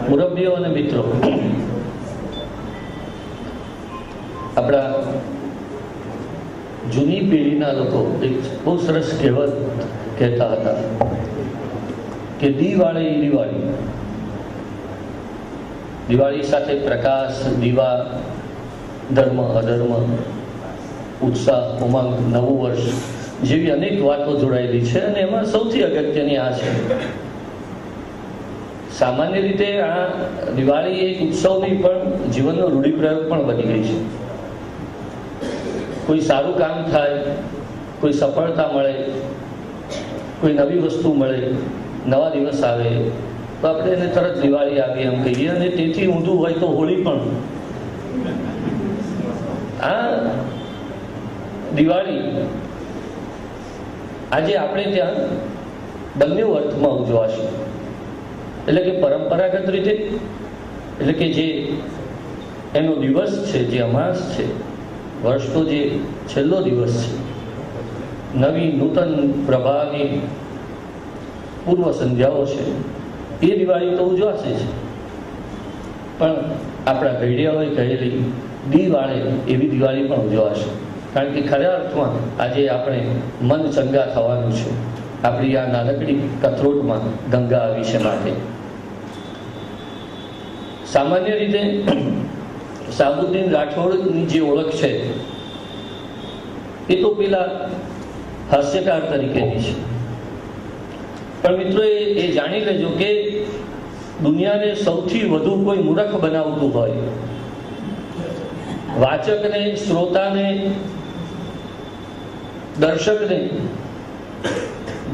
મુરબ્બીઓ અને મિત્રો, આપણા જૂની પેઢીના લોકો એક બહુ સરસ કહેવત કહેતા હતા કે દિવાળી દિવાળી, દિવાળી સાથે પ્રકાશ, દીવા, ધર્મ અધર્મ, ઉત્સાહ, ઉમંગ, નવું વર્ષ જેવી અનેક વાતો જોડાયેલી છે. અને એમાં સૌથી અગત્યની આ છે, સામાન્ય રીતે આ દિવાળી એક ઉત્સવની પણ જીવનનો રૂઢિપ્રયોગ પણ બની ગઈ છે. કોઈ સારું કામ થાય, કોઈ સફળતા મળે, કોઈ નવી વસ્તુ મળે, નવા દિવસ આવે તો આપણે એને તરત દિવાળી આવી એમ કહીએ. અને તેથી ઊંધું હોય તો હોળી પણ. આ દિવાળી આજે આપણે ત્યાં બંને અર્થમાં ઉજવાશે. એટલે કે પરંપરાગત રીતે, એટલે કે જે એનો દિવસ છે, જે અમાસ છે, વર્ષનો જે છેલ્લો દિવસ છે, નવી નૂતન પ્રભાની પૂર્વ સંધ્યાઓ છે, એ દિવાળી તો ઉજવાશે જ. પણ આપણા ઘડિયાઓએ કહેલી દિવાળે એવી દિવાળી પણ ઉજવાશે. કારણ કે ખરા અર્થમાં આજે આપણે મન ચંગા થવાનું છે. આપણી આ નાનકડી કથરોટમાં ગંગા આવી છે. માટે સામાન્ય રીતે સાબુદ્દીન રાઠોડની જે ઓળખ છે એ તો પેલા હાસ્યકાર તરીકેની છે. પણ મિત્રો એ જાણી લેજો કે દુનિયાને સૌથી વધુ કોઈ મૂર્ખ બનાવતું હોય, વાચકને, શ્રોતાને, દર્શકને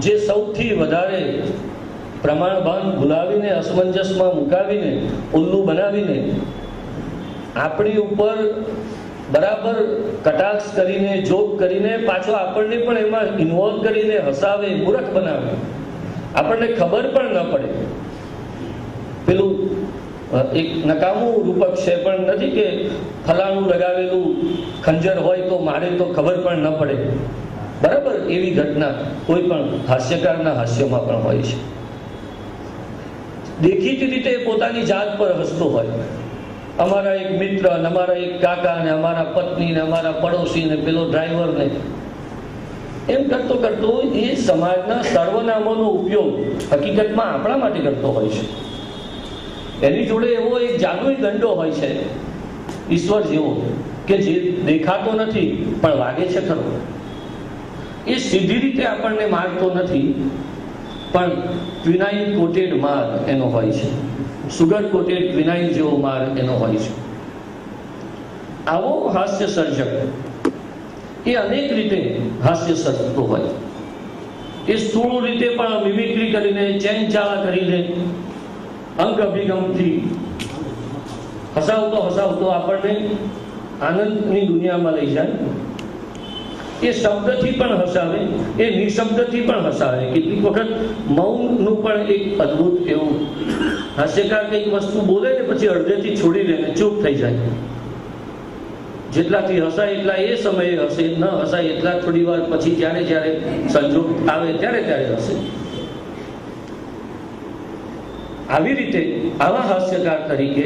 જે સૌથી વધારે પ્રમાણભાન ભૂલાવીને, અસમંજસમાં મુકાવીને, ઉલ્લુ બનાવીને આપણી ઉપર બરાબર કટાક્ષ કરીને, જોક કરીને, પાછો આપણને પણ એમાં ઇન્વોલ્વ કરીને હસાવે, મૂર્ખ બનાવે, આપણને ખબર પણ ન પડે. પેલું એક નકામું રૂપક છે, પણ નથી કે ફલાણું લગાવેલું ખંજર હોય તો મારે તો ખબર પણ ન પડે. બરાબર એવી ઘટના કોઈ પણ હાસ્યકારના હાસ્યમાં પણ હોય છે. દેખીતી રીતે પોતાની જાત પર હસતો હોય. અમારા એક મિત્ર ને, અમારા એક કાકા ને, અમારા પત્ની ને, અમારા પડોશી ને, પેલો ડ્રાઈવર ને, એમ કરતો કરતો એ સમાજના સર્વનામોનો ઉપયોગ હકીકતમાં આપણા માટે કરતો હોય છે. એની જોડે એવો એક જાદુઈ દંડો હોય છે, ઈશ્વર જેવો, કે જે દેખાતો નથી પણ વાગે છે ખરો. એ સીધી રીતે આપણને મારતો નથી, પણ ક્વિનાઇન કોટેડ માર એનો હોય છે, સુગર કોટેડ ક્વિનાઇન જેવો માર એનો હોય છે. આવો હાસ્ય સર્જક એ અનેક રીતે હાસ્ય સર્જતો હોય. એ સ્થૂળ રીતે પણ મિમિક્રી કરીને, ચેનચાળા કરીને, અંગ અભિગમથી હસાવતો હસાવતો આપણને આનંદની દુનિયામાં લઈ જાય. એ શબ્દથી પણ હસાવે, એ નિશબ્દથી પણ હસાવે. કેટલીક વખત મૌનનું પણ એક અદ્ભુત એવું, હાસ્યકાર કંઈક વસ્તુ બોલે ને પછી અડધેથી છોડી દે ને ચૂપ થઈ જાય. જેટલાથી હસાય એટલા એ સમયે હસે, ન હસાય એટલા થોડી વાર પછી જ્યારે જ્યારે સંજોગ આવે ત્યારે હસે. આવી રીતે આવા હાસ્યકાર તરીકે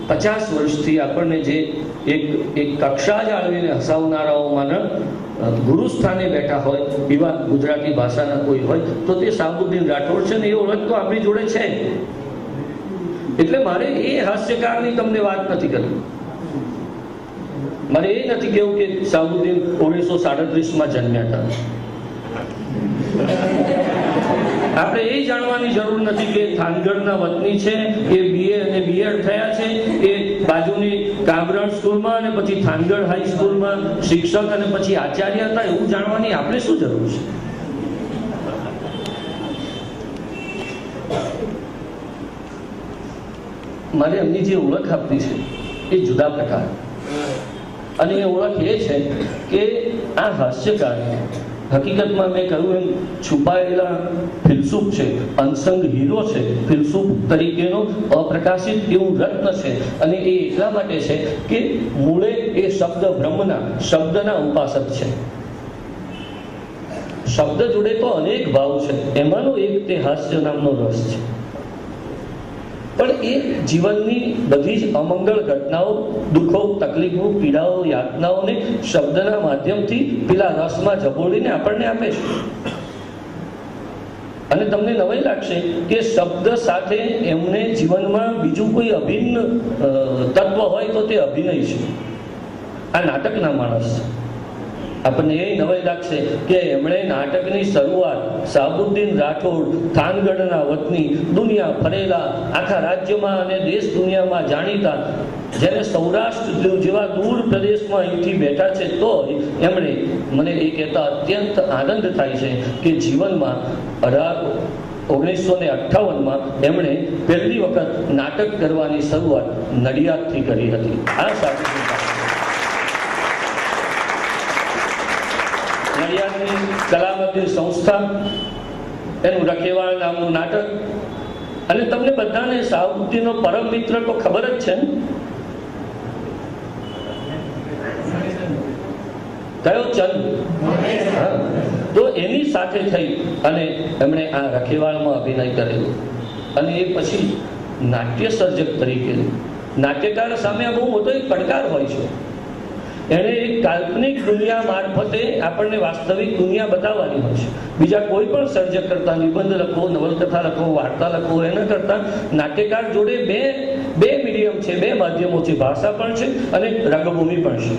50 વર્ષથી આપણને જે એક કક્ષા જાળવીને હસાવનારાઓમાંના ગુરુ સ્થાને બેઠા હોય એવા ગુજરાતી ભાષાના કોઈ હોય તો તે સાબુદ્દીન રાઠોડ છે ને. એ ઓળખ તો આપણી જોડે છે. એટલે મારે એ હાસ્યકારની તમને વાત નથી કરવી. મારે એ નથી કહેવું કે સાબુદ્દીન 1937માં જન્મ્યા હતા. આપણે એ જાણવાની જરૂર નથી કે થાનગઢના વતની છે, એ BA અને B.Ed થયા છે, એ બાજુની કાબરણ સ્કૂલમાં અને પછી થાનગઢ હાઈસ્કૂલમાં શિક્ષક અને પછી આચાર્ય હતા. એવું જાણવાની આપણે શું જરૂર છે? મારે એમની જે ઓળખ આપવી છે એ જુદા પ્રકાર, અને એ ઓળખ એ છે કે આ હાસ્યકાર હકીકતમાં મેં કહ્યું એમ છુપાયેલા ફિલસૂફ છે, અનસંગ હીરો છે, ફિલસૂફ તરીકેનો અપ્રકાશિત એવું રત્ન છે. અને એ એટલા માટે છે કે મૂળે એ શબ્દ બ્રહ્મના, શબ્દના ઉપાસક છે. શબ્દ જોડે તો અનેક ભાવ છે, એમાંનો એક તે હાસ્ય નામનો રસ છે. પણ એ જીવનની બધી જ અમંગળ ઘટનાઓ, દુઃખો, તકલીફો, પીડાઓ, યાતનાઓને શબ્દના માધ્યમથી પેલા રસમાં ઝબોડીને આપણને આપે છે. અને તમને નવાઈ લાગશે કે શબ્દ સાથે એમને જીવનમાં બીજું કોઈ અભિન્ન તત્વ હોય તો તે અભિનય છે. આ નાટકના માણસ છે. આપણને એ નવાઈ લાગશે કે એમણે નાટકની શરૂઆત શાહબુદ્દીન રાઠોડ, થાનગઢના વતની, દુનિયા ફરેલા, આખા રાજ્યમાં અને દેશ દુનિયામાં જાણીતા, જેને સૌરાષ્ટ્ર જેવા દૂર પ્રદેશમાં અહીંથી બેઠા છે, તો એમણે મને એ કહેતા અત્યંત આનંદ થાય છે કે જીવનમાં 1958માં એમણે પહેલી વખત નાટક કરવાની શરૂઆત નડિયાદથી કરી હતી. આ સાથે નડિયાદની કલામંદિર સંસ્થા, એનું રખેવાળ નામનું નાટક. અને તમને બધાને શાહબુદ્દીનનો પરમ મિત્ર તો ખબર જ છે ને, કયો? ચંદ. તો એની સાથે થઈ અને એમણે આ રખેવાળમાં અભિનય કરેલો. અને એ પછી નાટ્ય સર્જક તરીકે, નાટ્યકાર સામે બહુ મોટો એક પડકાર હોય છે. એણે એક કાલ્પનિક દુનિયા મારફતે આપણને વાસ્તવિક દુનિયા બતાવવાની હોય છે. બીજા કોઈ પણ સર્જક કરતા, નિબંધ લખો, નવલકથા લખો, વાર્તા લખો, એના કરતા નાટ્યકાર જોડે બે મીડિયમ છે, બે માધ્યમો છે, ભાષા પણ છે અને રંગભૂમિ પણ છે.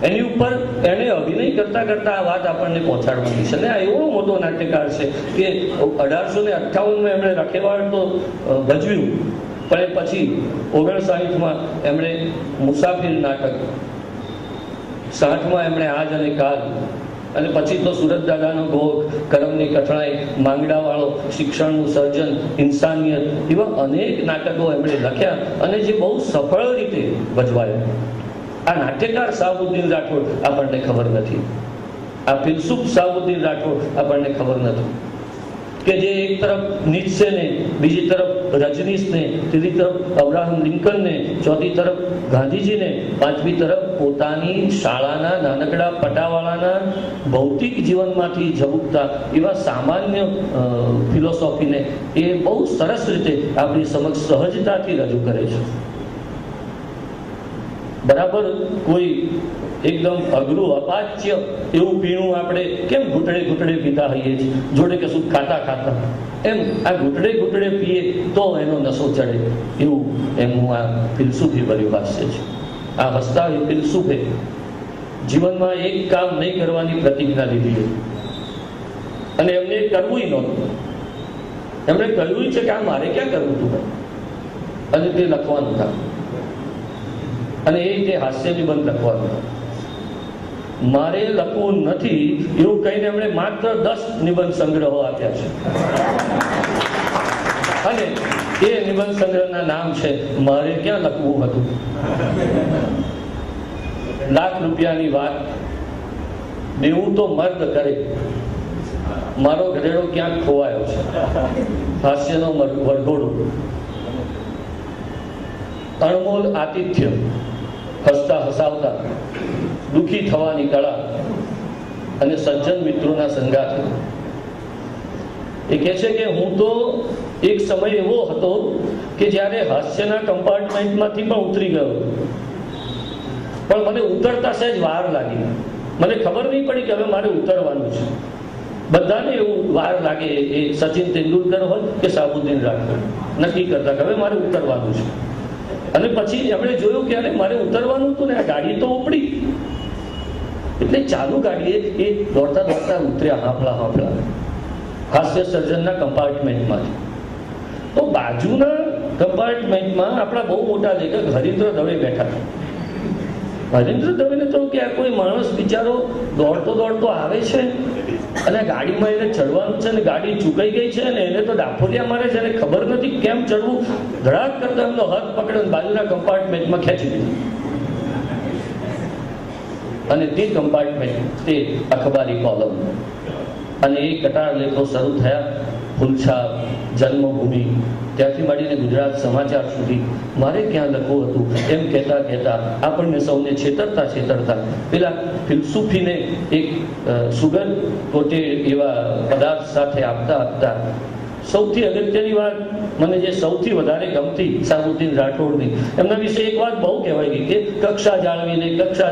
એની ઉપર એને અભિનય કરતા કરતા આ વાત આપણને પહોંચાડવાની છે. અને આ એવો મોટો નાટ્યકાર છે કે 1858માં એમણે રખેવાળ તો ભજવ્યું, પણ એ પછી 59માં એમણે મુસાફિર નાટક, 60માં એમણે આજ અને કાલ, અને પછી તો સુરત દાદાનો ભોગ, કરમની કઠણાઈ, માંગડાવાળો, શિક્ષણનું સર્જન, ઇન્સાનિયત, એવા અનેક નાટકો એમણે લખ્યા અને જે બહુ સફળ રીતે ભજવાયા. આ નાટ્યકાર શાહબુદ્દીન રાઠોડ આપણને ખબર નથી. આ ફિલસૂફ શાહબુદ્દીન રાઠોડ આપણને ખબર નથી કે જે એક તરફ નીત્સેને, બીજી તરફ રજનીશને, ત્રીજી તરફ અબ્રાહમ લિંકનને, ચોથી તરફ ગાંધીજીને, પાંચમી તરફ પોતાની શાળાના નાનકડા પટાવાળાના ભૌતિક જીવનમાંથી ઝબુકતા એવા સામાન્ય ફિલોસોફીને એ બહુ સરસ રીતે આપણી સમક્ષ સહજતાથી રજૂ કરે છે. બરાબર કોઈ એકદમ અઘરું અપાચ્ય એવું પીણું આપણે કેમ ઘૂંટડે ઘૂંટડે પીતા હોઈએ છીએ, જોડે કશું ખાતા ખાતા, એમ આ ઘૂંટડે ઘૂંટડે પીએ તો એનો નશો ચડે, એવું એમનું આ ફિલસૂફી ભર્યું હાસ્ય છે. આ હસતા એ ફિલસૂફે જીવનમાં એક કામ નહીં કરવાની પ્રતિજ્ઞા લીધી હતી અને એમને કરવું નહોતું. એમણે કહ્યું છે કે આ મારે ક્યાં કરવું હતું, અને તે લખવાનું કામ, અને એ રીતે હાસ્ય નિબંધ લખવાનું. મારે લખવું નથી એવું કહીને એમણે માત્ર 10 નિબંધ સંગ્રહો આપ્યા છે. અને એ નિબંધ સંગ્રહના નામ છે મારે ક્યાં લખવું હતું, લાખ રૂપિયાની વાત, દેવું તો મર્દ કરે, મારો ગધેડો ક્યાંક ખોવાયો છે, હાસ્યનો વરઘોડો, અણમોલ આતિથ્ય, હસતા હસાવતા, દુઃખી થવાની કળા અને સજ્જન મિત્રોના સંગાથ. એ કહે છે કે હું તો એક સમય એવો હતો કે જ્યારે હાસ્યના કમ્પાર્ટમેન્ટમાંથી પણ ઉતરી ગયો, પણ મને ઉતરતા સહેજ વાર લાગી. મને ખબર નહીં પડી કે હવે મારે ઉતરવાનું છે. બધાને એવું વાર લાગે, એ સચિન તેંડુલકર હોય કે શાહબુદ્દીન રાઠોડ નક્કી કરતા કે હવે મારે ઉતરવાનું છે. અને પછી એમણે જોયું કે અરે મારે ઉતરવાનું હતું ને, આ ગાડી તો ઉપડી. એટલે ચાલુ ગાડીએ એ દોડતા દોડતા ઉતર્યા, હાંફળા હાસ્ય સર્જનના કમ્પાર્ટમેન્ટમાંથી. તો બાજુના કમ્પાર્ટમેન્ટમાં આપણા બહુ મોટા લેખક હરીન્દ્ર દવે બેઠા. હરીન્દ્ર દવેને તો કે આ કોઈ માણસ બિચારો દોડતો દોડતો આવે છે અને ગાડીમાં એને ચડવાનું છે ને ગાડી ચૂકાઈ ગઈ છે ને એને તો ડાફોલિયા મારે છે, એને ખબર નથી કેમ ચડવું. ધડાક કરતા એમનો હાથ પકડીને બાજુના કમ્પાર્ટમેન્ટમાં ખેંચી દીધો. અને તે કમ્પાર્ટમેન્ટ તે અખબારી કોલમ અને એ કટાર લેખો શરૂ થયા. ફૂલછાપ, જન્મભૂમિ, ત્યાંથી માંડીને ગુજરાત સમાચાર સુધી મારે ક્યાં લખવું હતું એમ કહેતા કહેતા આપણને સૌને છેતરતા પેલા ફિલસૂફીને એક સુગર કોટેડ એવા પદાર્થ સાથે આપતા સૌથી અગત્યની વાત મને જે સૌથી વધારે ગમતી સાબુદ્દીન રાઠોડની, એમના વિશે એક વાત બહુ કહેવાય ગઈ કે કક્ષા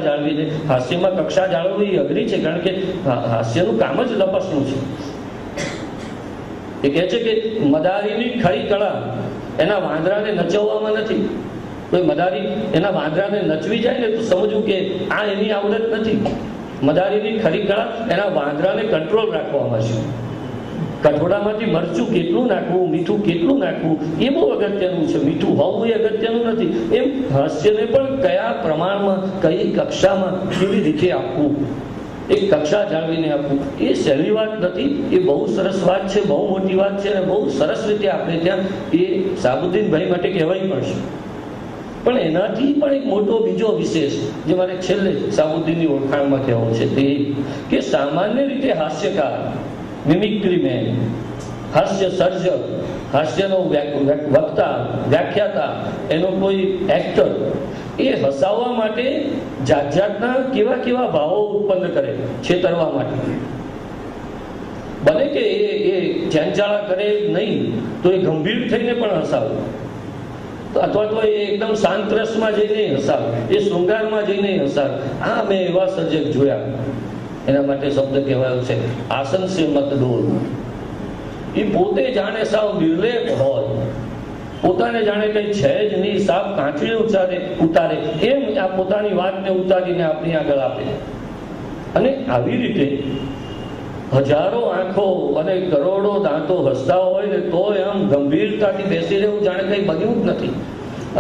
જાળવીને હાસ્યમાં કક્ષા જાળવવી અઘરી છે, કારણ કે હાસ્યનું કામ જ લપસનું છે. એ કહે છે કે મદારીની ખરી કળા એના વાંદરાને નચવવામાં નથી. કોઈ મદારી એના વાંદરાને નચવી જાય ને તો સમજવું કે આ એની આવડત નથી. મદારીની ખરી કળા એના વાંદરાને કંટ્રોલ રાખવામાં છે. કઠોળામાંથી મરચું કેટલું નાખવું, મીઠું કેટલું નાખવું એ બહુ અગત્યનું છે. મીઠું હોવું એ અગત્યનું નથી. એમ હાસ્યને પણ કયા પ્રમાણમાં, કઈ કક્ષામાં, કેવી રીતે આપવું, એક કક્ષા જાળવીને આપવું એ સહેલી વાત નથી. એ બહુ સરસ વાત છે, બહુ મોટી વાત છે અને બહુ સરસ રીતે આપણે ત્યાં એ સાબુદ્દીનભાઈ માટે કહેવાય પડશે. પણ એનાથી પણ એક મોટો બીજો વિશેષ જે મારે છેલ્લે સાબુદ્દીનની ઓળખાણમાં કહેવો છે તે કે સામાન્ય રીતે હાસ્યકાર, મિમિક્રી મેન, હાસ્ય સર્જક, હાસ્યનો વક્તા, વ્યાખ્યાતા, એનો કોઈ એક્ટર એ હસાવવા માટે જાતના કેવા ભાવો ઉત્પન્ન કરે, છેતરવા માટે. બને કે એ ચેંચાળા કરે નહીં તો એ ગંભીર થઈને પણ હસાવે, અથવા તો એ એકદમ શાંત રસમાં જઈને હસાવે, એ શૃંગારમાં જઈને હસાવે. આ મેં એવા સર્જક જોયા. એના માટે શબ્દ કહેવાયો છે આસન સે મત ડોલ. એ પોતે જાણે સાવ નિર્લેપ હોય, પોતાને જાણે કઈ છે જ નહીં, સાફ કાંચી ઉતારે એમ આ પોતાની વાતને ઉતારીને આપણી આગળ આપે. અને આવી રીતે હજારો આંખો અને કરોડો દાંતો હસતા હોય ને તો આમ ગંભીરતાથી બેસી રહેવું જાણે કઈ બન્યું જ નથી.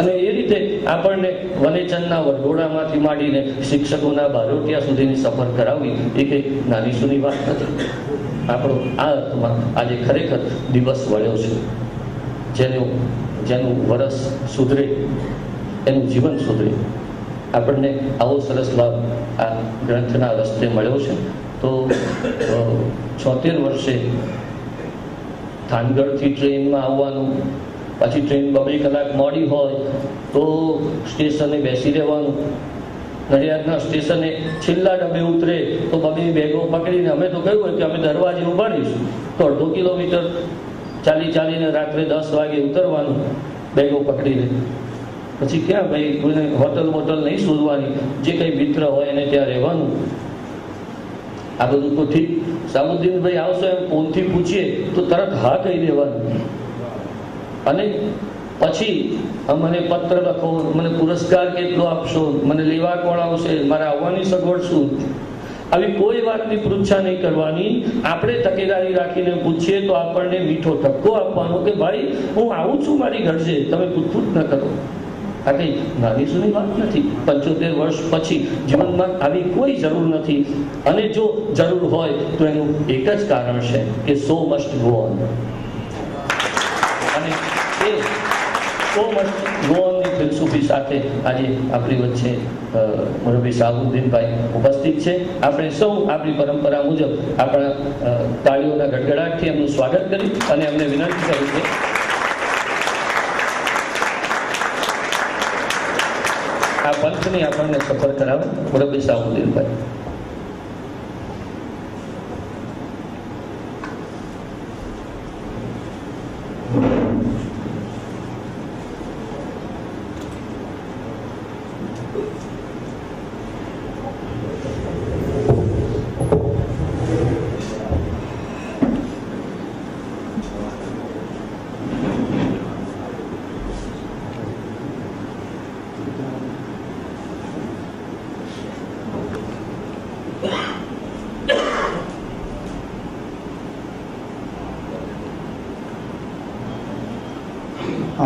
અને એ રીતે આપણને વનેચંદના વરઘોડામાંથી માંડીને શિક્ષકોના બારોટિયા સુધીની સફર કરાવવી એ કંઈ નાની સૂની વાત નથી. આપણો આ અર્થમાં આજે ખરેખર દિવસ વળ્યો છે, જેનું વરસ સુધરે, એનું જીવન સુધરે. આપણને આવો સરસ લાભ આ ગ્રંથના રસ્તે મળ્યો છે. તો 76 વર્ષે થાનગઢથી ટ્રેનમાં આવવાનું, પછી ટ્રેન 2 કલાક મોડી હોય તો સ્ટેશને બેસી રહેવાનું. નડિયાદના સ્ટેશને છેલ્લા ડબ્બે ઉતરે તો 2 બેગો પકડીને, અમે તો કહ્યું કે અમે દરવાજે ઉભા રહીશું, તો 1/2 કિલોમીટર ચાલીને રાત્રે 10 વાગે ઉતરવાનું બેગો પકડીને. પછી ક્યાં ભાઈ કોઈને હોટલ નહીં શોધવાની, જે કંઈ મિત્ર હોય એને ત્યાં રહેવાનું. આ બધું તો ઠીક, સાબુદ્દીનભાઈ આવશો એમ ફોનથી પૂછીએ તો તરત હા કહી દેવાનું. અને પછી મને પત્ર લખો, મને પુરસ્કાર કેટલો આપશો, મને લેવા કોણ આવશે, મારે આવવાની સગવડ શું, આવી કોઈ વાતની પૃચ્છા નહીં કરવાની. આપણે તકેદારી રાખીને પૂછીએ તો આપણને મીઠો ઠપકો આપવાનો કે ભાઈ હું આવું છું મારી ઘર છે, તમે પૂછપૂછ ન કરો. આ કઈ નાની સૂની વાત નથી. 75 વર્ષ પછી જીવનમાં આવી કોઈ જરૂર નથી. અને જો જરૂર હોય તો એનું એક જ કારણ છે કે સો મસ્ટ ગો ઓન. અને એ સો મસ્ટ ગો ઓનની ફિલસૂફી સાથે આજે આપણી વચ્ચે મુરબ્બી સાબુદ્દીનભાઈ ઉપસ્થિત છે. આપણે સૌ આપણી પરંપરા મુજબ આપણા તાળીઓના ગડગડાટથી એમનું સ્વાગત કરી અને એમને વિનંતી કરી છે આ પંથની આપણને સફર કરાવે. મુરબ્બી સાબુદ્દીનભાઈ.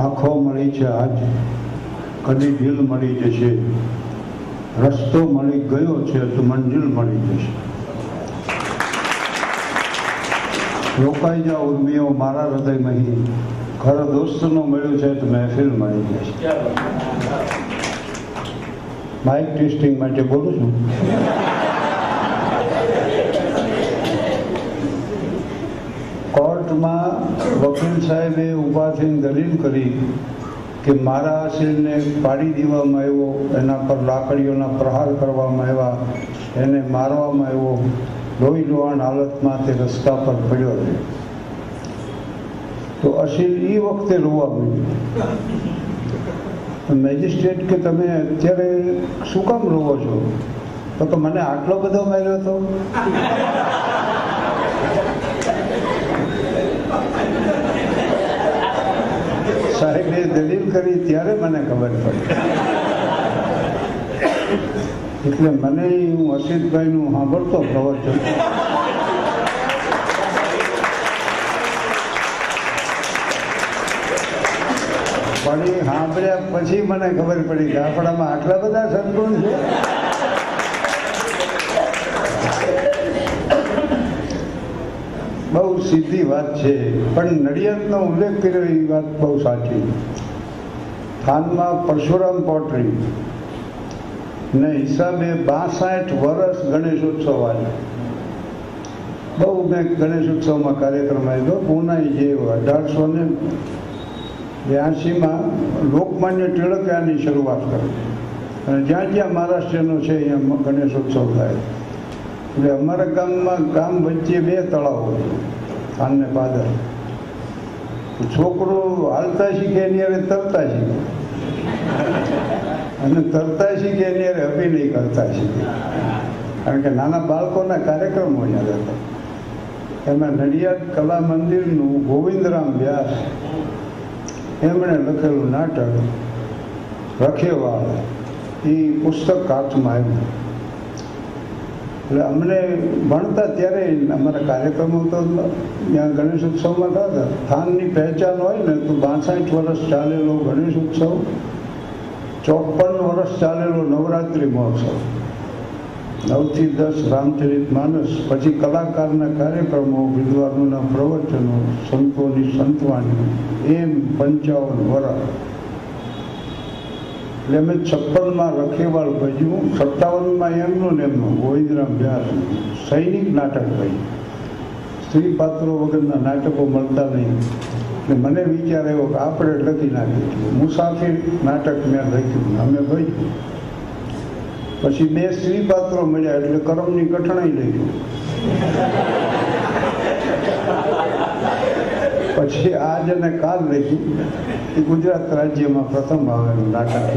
આંખો મળી છે આજ, કદી દિલ મળી જશે, રસ્તો મળી ગયો છે તો મંજિલ મળી જશે. રોકાઈ જાઓ ઉર્મિઓ મારા હૃદયમાં, ખરો દોસ્તનું મળ્યું છે તો મહેફિલ મળી જશે. માઇક ટેસ્ટિંગ માટે બોલું છું. કોર્ટમાં વકીલ સાહેબે ઊભા થઈને દલીલ કરી કે મારા અસીલને પાડી દેવામાં આવ્યો, એના પર લાકડીઓના પ્રહાર કરવામાં આવ્યા, એને મારવામાં આવ્યો, લોહી લોહાણ હાલતમાં તે રસ્તા પર પડ્યો છે. તો અસીલ એ વખતે રોવા માંડ્યું. મેજિસ્ટ્રેટ કે તમે અત્યારે શું કામ રોવો છો? તો મને આટલો બધો માર્યો હતો. સાહેબે દલીલ કરી ત્યારે મને ખબર પડી. એટલે મને હું અસિતભાઈનું સાંભળતો પ્રવચન, પણ એ સાંભળ્યા પછી મને ખબર પડી કે આપણામાં આટલા બધા સદગુણ છે. બહુ સીધી વાત છે, પણ નડિયાદનો ઉલ્લેખ કર્યો એ વાત બહુ સાચી. થાનમાં પરશુરામ પોટ્રી ને હિસાબે 62 વર્ષ ગણેશોત્સવ આવ્યો. બહુ મેં ગણેશોત્સવમાં કાર્યક્રમ આવ્યો. પૂનાઈ જે 1882માં લોકમાન્ય ટિળકે આની શરૂઆત કરી, અને જ્યાં જ્યાં મહારાષ્ટ્રનો છે અહીંયા ગણેશોત્સવ થાય. એટલે અમારા ગામમાં ગામ વચ્ચે 2 તળાવ હોય, થાન ને પાદર. છોકરો હાલતા શીખે એની અરે તરતા શીખે, અને તરતા શીખે એની અરે અભિનય કરતા શીખે. કારણ કે નાના બાળકોના કાર્યક્રમો યાદ હતા. એમાં નડિયાદ કલા મંદિરનું ગોવિંદરામ વ્યાસ એમણે લખેલું નાટક રખેવાળ એ પુસ્તક હાથમાં આવ્યું. એટલે અમને ભણતા ત્યારે અમારા કાર્યક્રમો તો ત્યાં ગણેશ ઉત્સવમાં થતા. થાનની પહેચાન હોય ને તો 62 વર્ષ ચાલેલો ગણેશ ઉત્સવ, 54 વર્ષ ચાલેલો નવરાત્રિ મહોત્સવ, 9 થી 10 રામચરિત માનસ, પછી કલાકારના કાર્યક્રમો, વિદ્વાનોના પ્રવચનો, સંતોની સંતવાણી, એમ 55 વર્ષ. એટલે અમે 56માં રખેવાળ ભજ્યું, 57માં એમનું ને એમનું ગોવિંદરામ વ્યાસ સૈનિક નાટક ભજ્યું. સ્ત્રી પાત્રો વગરના નાટકો મળતા નહીં. એટલે મને વિચાર આવ્યો કે આપણે લખી નાખીએ. મુસાફિર નાટક મેં લખ્યું, અમે ભજ્યું. પછી 2 સ્ત્રી પાત્રો મળ્યા એટલે કરમની કઠણાઈ લખ્યું. પછી આજ અને કાલ લખ્યું. એ ગુજરાત રાજ્યમાં પ્રથમ આવેલું નાટક.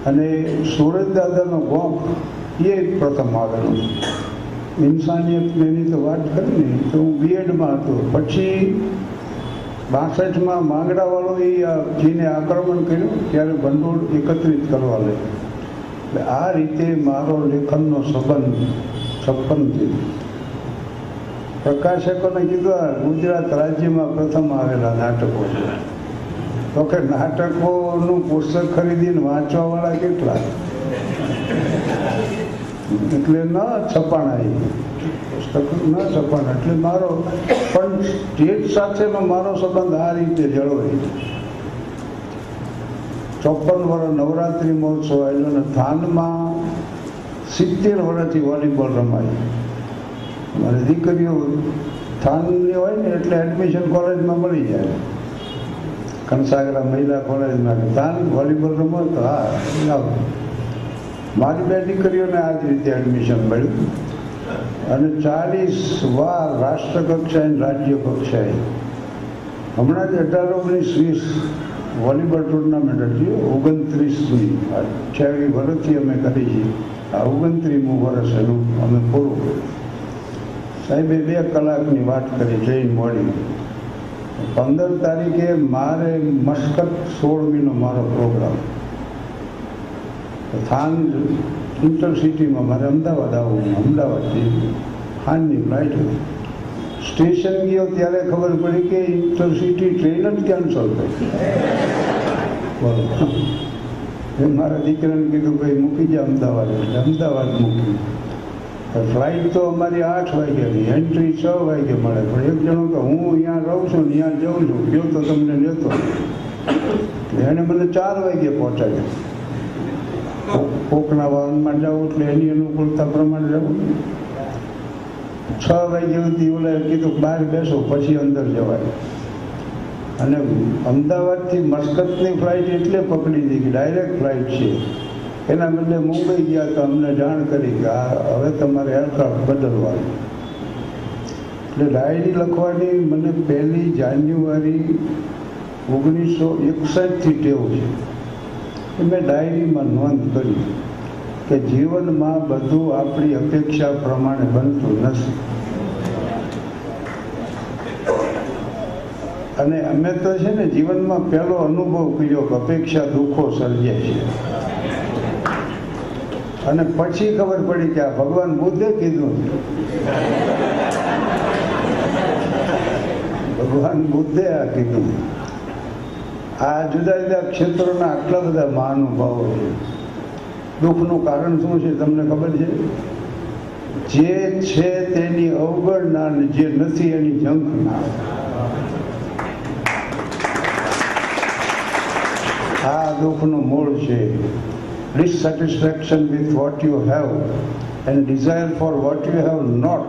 અને સુરજ દાદાનો ગોખ એ પ્રથમ આવેલું. ઇન્સાનિયત એની તો વાત કરી ને, તો હું બીએડમાં હતો. પછી 62માં માંગડાવાળો એ ચીને આક્રમણ કર્યું ત્યારે ભંડોળ એકત્રિત કરવા લાગ્યું. એટલે આ રીતે મારો લેખનનો સંબંધ 56થી. પ્રકાશકોને કીધું ગુજરાત રાજ્યમાં પ્રથમ આવેલા નાટકો છે. તો કે નાટકોનું પુસ્તક ખરીદીને વાંચવાવાળા કેટલા, એટલે ન છપાણા. પુસ્તક ન છપાણા. એટલે મારો પણ સ્ટેજ સાથેનો મારો સંબંધ આ રીતે જળવાય. 54 વર્ષ નવરાત્રિ મહોત્સવ આવેલો, અને થાનમાં 70 વર્ષથી વોલીબોલ રમાય. મારી દીકરીઓ થાનની હોય ને એટલે એડમિશન કોલેજમાં મળી જાય. કંસાગરા મહિલા કોલેજમાં થાન વોલીબોલ રમો તો હા. મારી 2 દીકરીઓને આ જ રીતે એડમિશન મળ્યું. અને 40 વાર રાષ્ટ્રકક્ષાએ રાજ્ય કક્ષાએ. હમણાં જ 18-19-20 વોલીબોલ ટુર્નામેન્ટ હતી. 29મી 28 વર્ષથી અમે કરી છીએ. આ 29મું વર્ષ એનું અમે પૂરું કર્યું. સાહેબે 2 કલાકની વાત કરી જૈન મોડી. 15 તારીખે મારે મસ્કત 16મીનો મારો પ્રોગ્રામ. થાન ઇન્ટરસિટીમાં મારે અમદાવાદ આવવું. અમદાવાદથી ખાનની ફ્લાઇટ હતી. સ્ટેશન ગયો ત્યારે ખબર પડી કે ઇન્ટરસિટી ટ્રેન જ કેન્સલ થઈ. બરોબર. મારા દીકરાને કીધું ભાઈ મૂકી જાય અમદાવાદ. એટલે અમદાવાદ મૂકી. ફ્લાઇટ તો અમારી 8 વાગ્યાની, એન્ટ્રી 6 વાગે મળે. પણ એક જણો કે હું અહીંયા રહું છું ને ત્યાં જાઉં છું, ગયો તો તમને લેતો. એણે મને 4 વાગે પહોંચાડ્યો. કોકના વાહનમાં જવું એટલે એની અનુકૂળતા પ્રમાણે જવું. 6 વાગ્યા સુધી ઓલા કીધું બહાર બેસો પછી અંદર જવાય. અને અમદાવાદથી મસ્કતની ફ્લાઇટ એટલે પકડી દીધી, ડાયરેક્ટ ફ્લાઇટ છે. એના બદલે મુંબઈ ગયા તો અમને જાણ કરી કે હવે તમારે એરક્રાફ્ટ બદલવાનું. એટલે ડાયરી લખવાની મને 1 જાન્યુઆરી 1961થી ટેવ છે. મેં ડાયરીમાં નોંધ કરી કે જીવનમાં બધું આપણી અપેક્ષા પ્રમાણે બનતું નથી. અને અમે તો છે ને જીવનમાં પહેલો અનુભવ કર્યો કે અપેક્ષા દુઃખો સર્જે છે. અને પછી ખબર પડી કે આ ભગવાન બુદ્ધે કીધું. ભગવાન બુદ્ધે આ કીધું. આ જુદા જુદા ક્ષેત્રોના આટલા બધા મહાનુભાવો છે. દુઃખનું કારણ શું છે તમને ખબર છે? જે છે તેની અવગણના અને જે નથી એની ઝંખના. આ દુઃખનું મૂળ છે. Dissatisfaction with what you have and desire for what you have not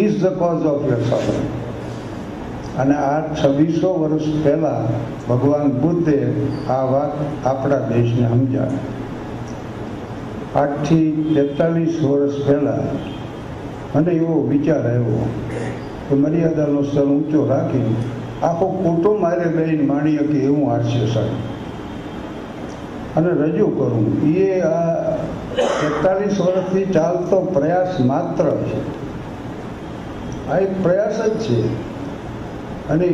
is the cause of your suffering. અને આ 2600 વર્ષ પહેલા ભગવાન બુદ્ધે આ વાત આપણા દેશને સમજાવી. આજથી 43 વર્ષ પહેલા મને એવો વિચાર આવ્યો કે મર્યાદાનો સ્તર ઊંચો રાખી આખો કુટુંબ મારે બેન માણી શકે એવું હાસ્ય સાહેબ અને રજૂ કરું. એ આ 43 વર્ષથી ચાલતો પ્રયાસ માત્ર છે. આ એક પ્રયાસ જ છે. અને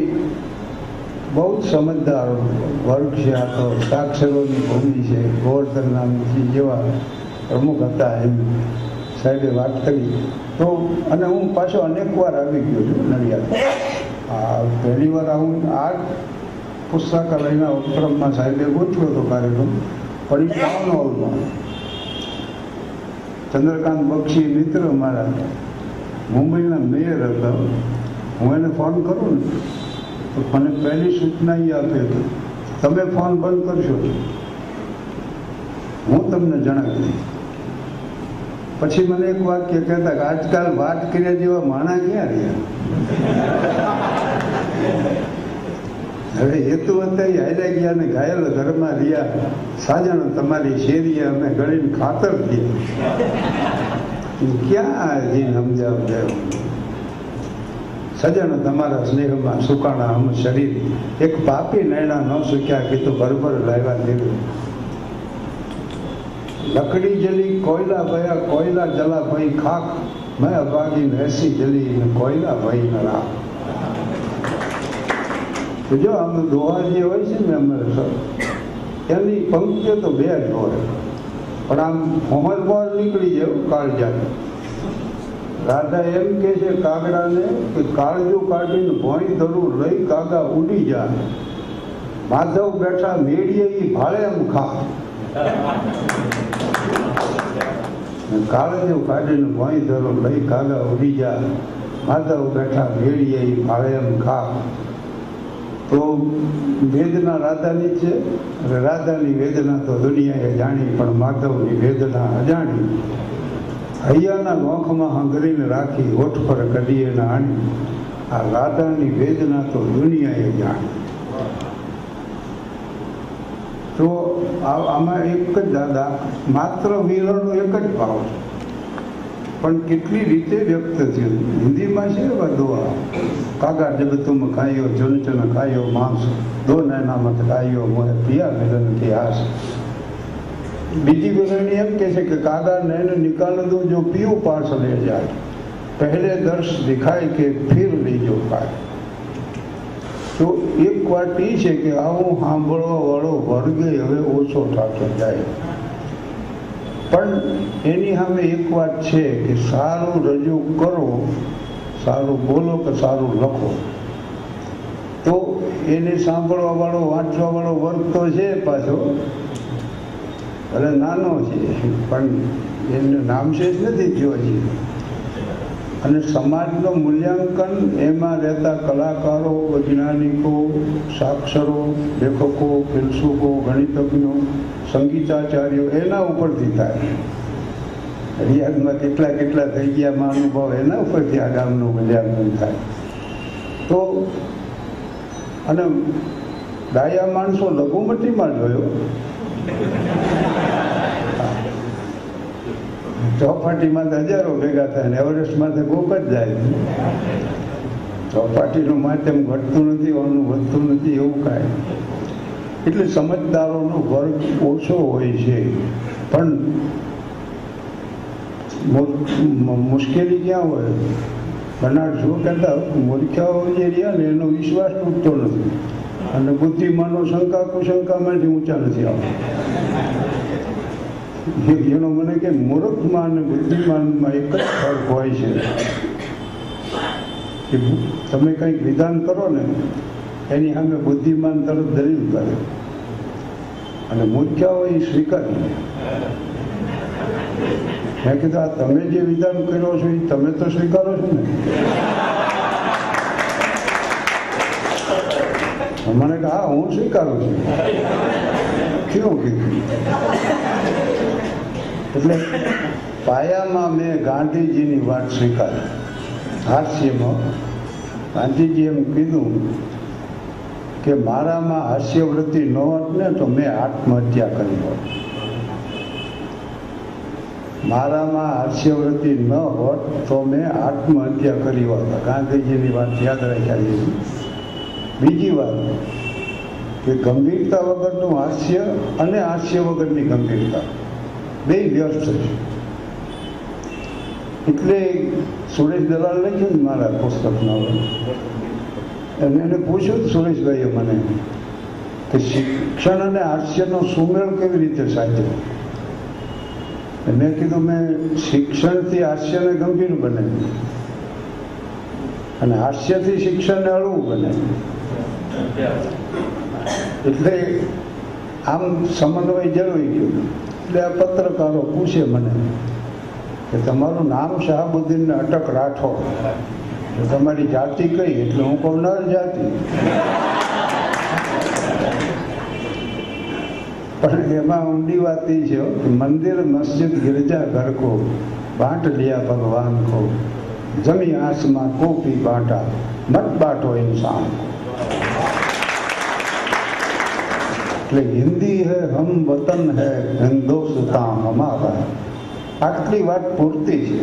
બહુ જ સમજદાર વર્ગ છે. આ તો સાક્ષરોની ભૂમિ છે. ગોવર્ધન નામજી જેવા પ્રમુખ હતા એમ સાહેબે વાત કરી. તો અને હું પાછો અનેક વાર આવી ગયો છું નડિયાદ. પહેલી વાર હું આ પુસ્તકાલયના ઉપક્રમમાં સાહેબે ગોઠવ્યો હતો કાર્યક્રમ. પણ એ ટાઉન હોલમાં ચંદ્રકાંત બક્ષી મિત્ર મારા મુંબઈના મેયર હતા. હું એને ફોન કરું ને તો મને પહેલી સૂચના એ આપે કે તમે ફોન બંધ કરશો, હું તમને જણાવી દઈશ. પછી મને એક વાક્ય કહેતા કે આજકાલ વાત કર્યા જેવા માણા ક્યાં રહ્યા. હવે હેતુ હતા એ હાર્યા ગયા ને ઘાયલ ઘરમાં રહ્યા. સાજણ તમારી શેરીએ અમે ગળીને ખાતર થયા. ક્યાં હજી સમજાવ જાય. સજણ તમારા સ્નેહમાં સુકાણા હમ શરીર એક પાપી નૈણા ન સુક્યા કીધું બરબર લાવ્યા દીધું. લકડી જલી કોયલા ભયા કોયલા જલા ભાઈ ખાક મેં અભાગી એસી જલી કોયલા ભાઈ ન રાખ. જો આમ દોહા જે હોય છે ને અમારે એની પંક્તિઓ તો 2 જ હોય, પણ આમ મોહનમોહન નીકળી જાય કાળજા. રાધા એમ કે છે કાગડાને કે કાળજું કાઢીને ભોંય ધરું લઈ કાગા ઉડી જાય. માધવ બેઠા મેળીએ ઈ ભાળે એમ ખા. કાળજું કાઢીને ભોંય ધરું લઈ કાગા ઉડી જાય. માધવ બેઠા મેળીએ ઈ ભાળે એમ ખા. તો વેદના રાધાની છે. રાધાની વેદના તો દુનિયાએ જાણી, પણ માધવની વેદના અજાણી. હૈયાના નોખમાં હંગરીને રાખી હોઠ પર કઢીએ ને આણી. આ રાધાની વેદના તો દુનિયાએ જાણી. તો આમાં એક જ દાદા માત્ર વીરનો એક જ ભાવ છે, પણ કેટલી રીતે વ્યક્ત થયું. હિન્દીમાં છે દુઆ કાગા જબ તુમ ખાયો ચુનચુન ખાયો માંસ દો નૈના મત ખાયો મોહે પિયા મિલન की आस. બીજી વિરણી એમ કે છે કે કાગા નૈન નિકાલ દો જો પીઓ પાસ લે જાય. પહેલે દર્શ દિખાય કે ફિર લીજો પાય. તો એક વાત એ છે કે આવું સાંભળવા વાળો વર્ગ હવે ઓછો થતો જાય. પણ એની સામે એક વાત છે કે સારું રજૂ કરો, સારું બોલો કે સારું લખો, તો એને સાંભળવા વાળો વાંચવા વાળો વર્ગ તો છે પાછો. ભલે નાનો છે પણ એને નામશેષ નથી થયો છે. અને સમાજનું મૂલ્યાંકન એમાં રહેતા કલાકારો, વૈજ્ઞાનિકો, સાક્ષરો, લેખકો, ફિલસૂફો, ગણિતજ્ઞો, સંગીતાચાર્યો એના ઉપરથી થાય. રિયાદમાં કેટલા કેટલા થઈ ગયા અનુભવ એના ઉપરથી આ ગામનું મૂલ્યાંકન થાય. તો અને ડાયા માણસો લઘુમતીમાં જોયો, ચોપાટીમાં તો હજારો ભેગા થાય ને એવરેસ્ટમાં તો કોક જ જાય. ચોપાટીનું માધ્યમ ઘટતું નથી, ઓનું વધતું નથી એવું કાંઈ. એટલે સમજદારોનો વર્ગ ઓછો હોય છે, પણ મુશ્કેલી ક્યાં હોય? બનાર શું કહેતા મૂર્ખાઓ જે રહ્યા ને એનો વિશ્વાસ તૂટતો નથી અને બુદ્ધિમાનો શંકા કુશંકામાંથી ઊંચા નથી આવતા. એનો મને કે મૂર્ખમાં અને બુદ્ધિમાનમાં એક જ ફરક હોય છે કે તમે કંઈક વિધાન કરો ને એની સામે બુદ્ધિમાન તરફ દલીલ કરે અને મૂર્ખાઓ એ સ્વીકારી. મેં કીધું આ તમે જે વિધાન કર્યો છો એ તમે તો સ્વીકારો છો ને? મને કે હા હું સ્વીકારું છું. કેવું કીધું? એટલે પાયામાં મેં ગાંધીજીની વાત સ્વીકારી. હાસ્યમાં ગાંધીજી એમ કીધું કે મારામાં હાસ્યવૃત્તિ ન હોત ને તો મેં આત્મહત્યા કરી હોત. મારામાં હાસ્યવૃત્તિ ન હોત તો મેં આત્મહત્યા કરી હોત. ગાંધીજીની વાત યાદ રાખ્યા જેવી. બીજી વાત કે ગંભીરતા વગરનું હાસ્ય અને હાસ્ય વગરની ગંભીરતા બે વ્યસ્ત છે. એટલે સુરેશ દલાલ લખ્યું ને મારા પુસ્તકમાં, અને એને પૂછ્યું સુરેશભાઈએ મને કે શિક્ષણ અને હાસ્યનો સુમેળ કેવી રીતે સાધ્યો? મેં કીધું મેં શિક્ષણથી હાસ્યને ગંભીર બને અને હાસ્યથી શિક્ષણને હળવું બને. એટલે આમ સમન્વય જળવાઈ ગયો. એટલે આ પત્રકારો પૂછે મને કે તમારું નામ શાહબુદ્દીન અટક રાઠોડ, તમારી જાતિ કઈ? એટલે હું કહું નર જાતિ. પણ એમાં ઊંડી વાત એ છે કે મંદિર મસ્જિદ गिरजा घर को बांट लिया भगवान को, जमी आसमां को भी बांटा, मत बांटो इंसान को. એટલે હિન્દી હૈ હમ વતન હૈ હિન્દુસ્તાન હમારા. આટલી વાત પૂરતી છે.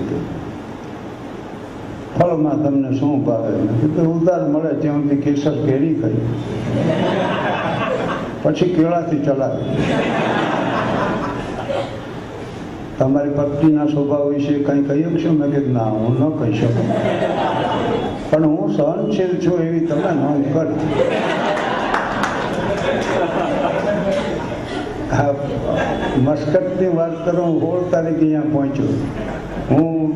ફળમાં તમને શું ભાવે? ઉધાર મળે ત્યાંથી કેસર કેરી ખાઈ, પછી કેળાથી ચલાવે. તમારી પત્નીના સ્વભાવ વિશે કંઈ કહી શકશો? મેં કીધું ના, હું ન કહી શકું, પણ હું સહનશીલ છું એવી તમે નોંધ કરી. મસ્કટની વાત કરું, 16 તારીખે અહીંયા પહોંચ્યો. હું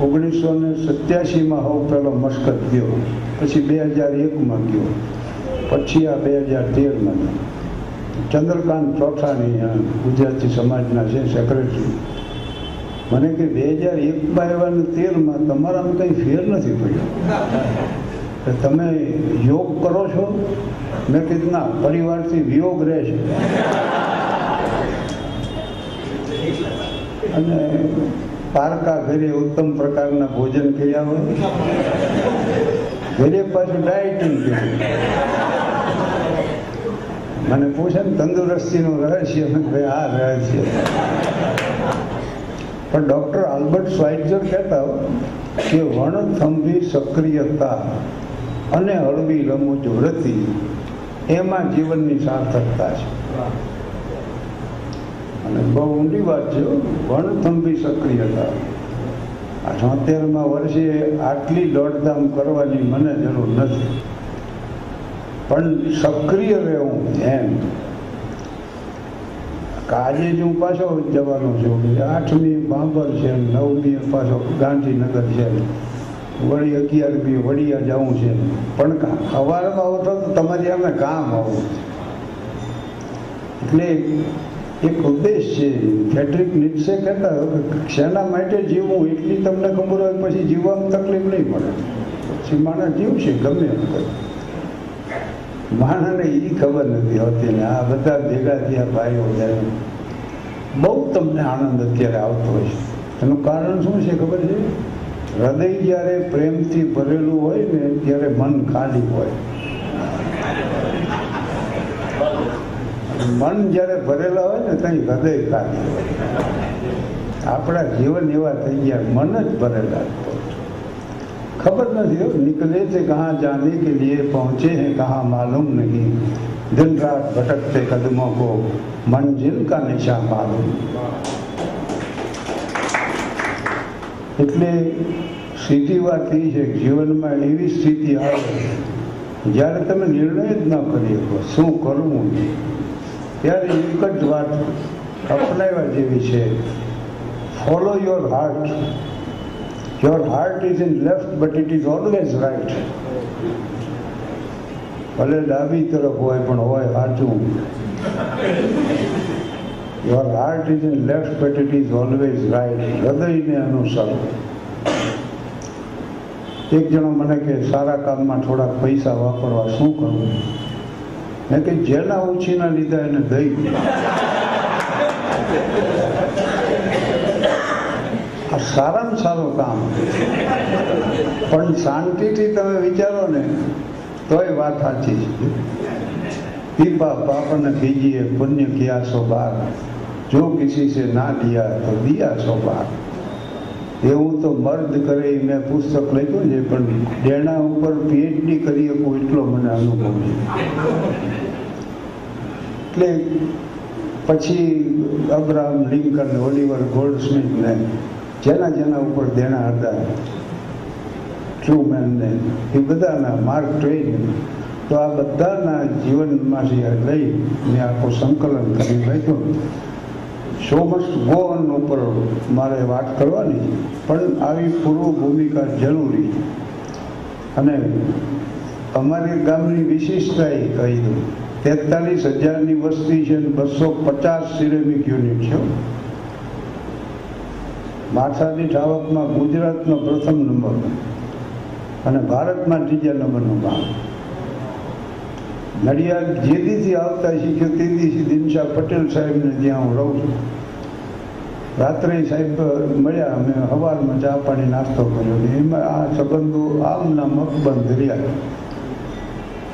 1987માં હોઉં પહેલો મસ્કટ ગયો, પછી 2001માં ગયો, પછી આ 2013માં. ચંદ્રકાંત ચોથાની ગુજરાતી સમાજના છે સેક્રેટરી, મને કે 2001માં આવ્યા ને 13માં તમારામાં કંઈ ફેર નથી પડ્યો, તમે યોગ કરો છો? મેં કીધું ના, પરિવારથી વિયોગ રહે છે. અને પારકા ઘરે ઉત્તમ પ્રકારના ભોજન કર્યા હોય, ઘરે પાછું ડાયટિંગ કર્યું. મને પૂછે ને તંદુરસ્તીનું રહસ્ય, ભાઈ આ રહસ્ય. પણ ડૉક્ટર આલ્બર્ટ શ્વાઇટ્ઝર કહેતા કે વણથંભી સક્રિયતા અને હળવી રમૂજ વૃત્તિ એમાં જીવનની સાર્થકતા છે. અને બહુ ઊંડી વાત છે. વણથંભી સક્રિયતા 78માં વર્ષે આટલી દોડધામ કરવાની મને જરૂર નથી, પણ સક્રિય રહેવું એમ. આજે જ હું પાછો જવાનો છું. 8મી બાંબર છે, 9મી પાછો ગાંધીનગર છે, વળી 11મી વડિયા જવું છે. પણ સવારમાં આવો તો તમારી સામે કામ આવું. એટલે એક ઉદ્દેશ છે. ફેડરિક નીટ્સે કહેતા શેના માટે જીવવું એટલી તમને ખબર હોય પછી જીવવામાં તકલીફ નહીં પડે. પછી માણસ જીવશે ગમે એમ કરે. માણસને એ ખબર નથી હોતી ને આ બધા ભેગા થયા ભાઈઓ ત્યારે બહુ તમને આનંદ અત્યારે આવતો હોય છે. એનું કારણ શું છે ખબર છે? હૃદય જ્યારે પ્રેમથી ભરેલું હોય ને ત્યારે મન ખાલી હોય. મન જ્યારે ભરેલા હોય ને ત્યાં હૃદય ખાલી હોય. આપણા જીવન એવા થઈ ગયા, મન જ ભરેલા. खबर नहीं हो निकले थे कहाँ जाने के लिए पहुँचे हैं कहाँ मालूम नहीं दिन रात भटकते कदमों को मंजिल का निशा मालूम. એટલે સીધી વાત એ છે કે જીવનમાં એવી સ્થિતિ આવે જ્યારે તમે નિર્ણય જ ન કરી શકો શું કરવું, ત્યારે એક જ વાત અપનાવવા જેવી છે, follow your heart. Your heart is in left, but it is always right. ભલે ડાબી તરફ હોય પણ હોય સાચું. Your heart is in left, but it is always right. હૃદયને અનુસરો. એક જણો મને કે સારા કામમાં થોડા પૈસા વાપરવા શું કરવું? મેં કે જેના ઉછીના લીધા એને દઈ. આ સારામાં સારું કામ, પણ શાંતિથી તમે વિચારો ને તોય વાત સાચી છે. પીપા પાપન કીજીએ પુણ્ય કિયા સો બાર, જો કિસી સે ના દિયા તો દિયા સો બાર. એવું તો મર્દ કરે. મેં પુસ્તક લખ્યું છે પણ દેણા ઉપર પીએચડી કરી શકું એટલો મને અનુભવ છે. એટલે પછી અબ્રાહમ લિંકન, ઓલિવર ગોલ્ડસ્મિથ ને જેના જેના ઉપર દેણા હતા, ટ્રુમેન ને એ બધાના, માર્ક ટ્વેઇન, તો આ બધાના જીવનમાંથી લઈ મેં આખું સંકલન કરી બેઠું. સો મસ્ટ ગો ઓન ઉપર મારે વાત કરવાની, પણ આવી પૂર્વ ભૂમિકા જરૂરી. અને અમારી ગામની વિશેષતા એ કહી દઉં, 43,000ની વસ્તી છે અને 250 સિરેમિક યુનિટ છે. માથાદીઠ આવકમાં ગુજરાતનો પ્રથમ નંબર અને ભારતમાં ત્રીજા નંબરનું ગામ. નડિયાદ જે દીથી આવતા શીખ્યો તે દીથી દિનશા પટેલ સાહેબને જ્યાં હું રહું છું. રાત્રે સાહેબ મળ્યા, અમે સવારમાં ચા પાણી નાસ્તો કર્યો. એમાં આ સંબંધો આમના મકબંધ રહ્યા.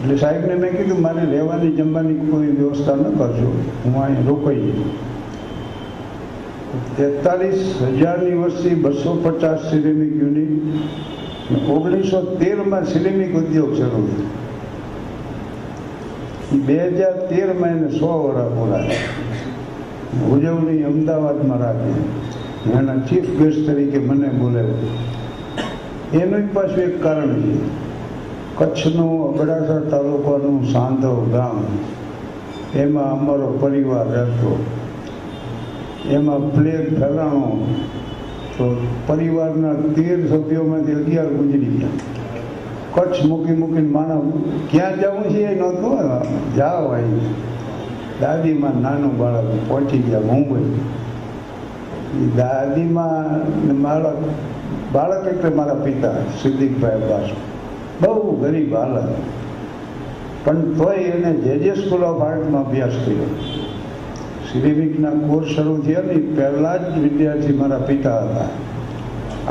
એટલે સાહેબને મેં કીધું મારે રહેવાની જમવાની કોઈ વ્યવસ્થા ન કરજો, હું અહીં રોકાઈ જઈશ. 43,000ની વસ્તી, 250 સિરેમિક યુનિટ. 1913માં સિરેમિક ઉદ્યોગ શરૂ થયો. 2013માં એને 100 વર્ષ પૂરા. ઉજવણી અમદાવાદમાં રાખી, એના ચીફ ગેસ્ટ તરીકે મને બોલાવ્યો. એનું પાછું એક કારણ છે, કચ્છનું અબડાસા તાલુકાનું સાંધવ ગામ, એમાં અમારો પરિવાર રહેતો. એમાં પ્લેગ ફેલાણો તો પરિવારના 13 સભ્યોમાંથી 11 ગુજરી ગયા. કચ્છ મૂકી મૂકીને માણસ ક્યાં જવું છે એ નહોતું, જાઓ આવી. દાદીમાં નાનું બાળક પહોંચી ગયા મુંબઈ. દાદીમાં બાળક એટલે મારા પિતા સિદ્દીકભાઈ અબ્બાસ, બહુ ગરીબ હાલત, પણ તોય એને જે સ્કૂલ ઓફ આર્ટમાં અભ્યાસ કર્યો. સિરેમિકના કોર્સ શરૂ થયા ને પહેલા જ વિદ્યાર્થી મારા પિતા હતા.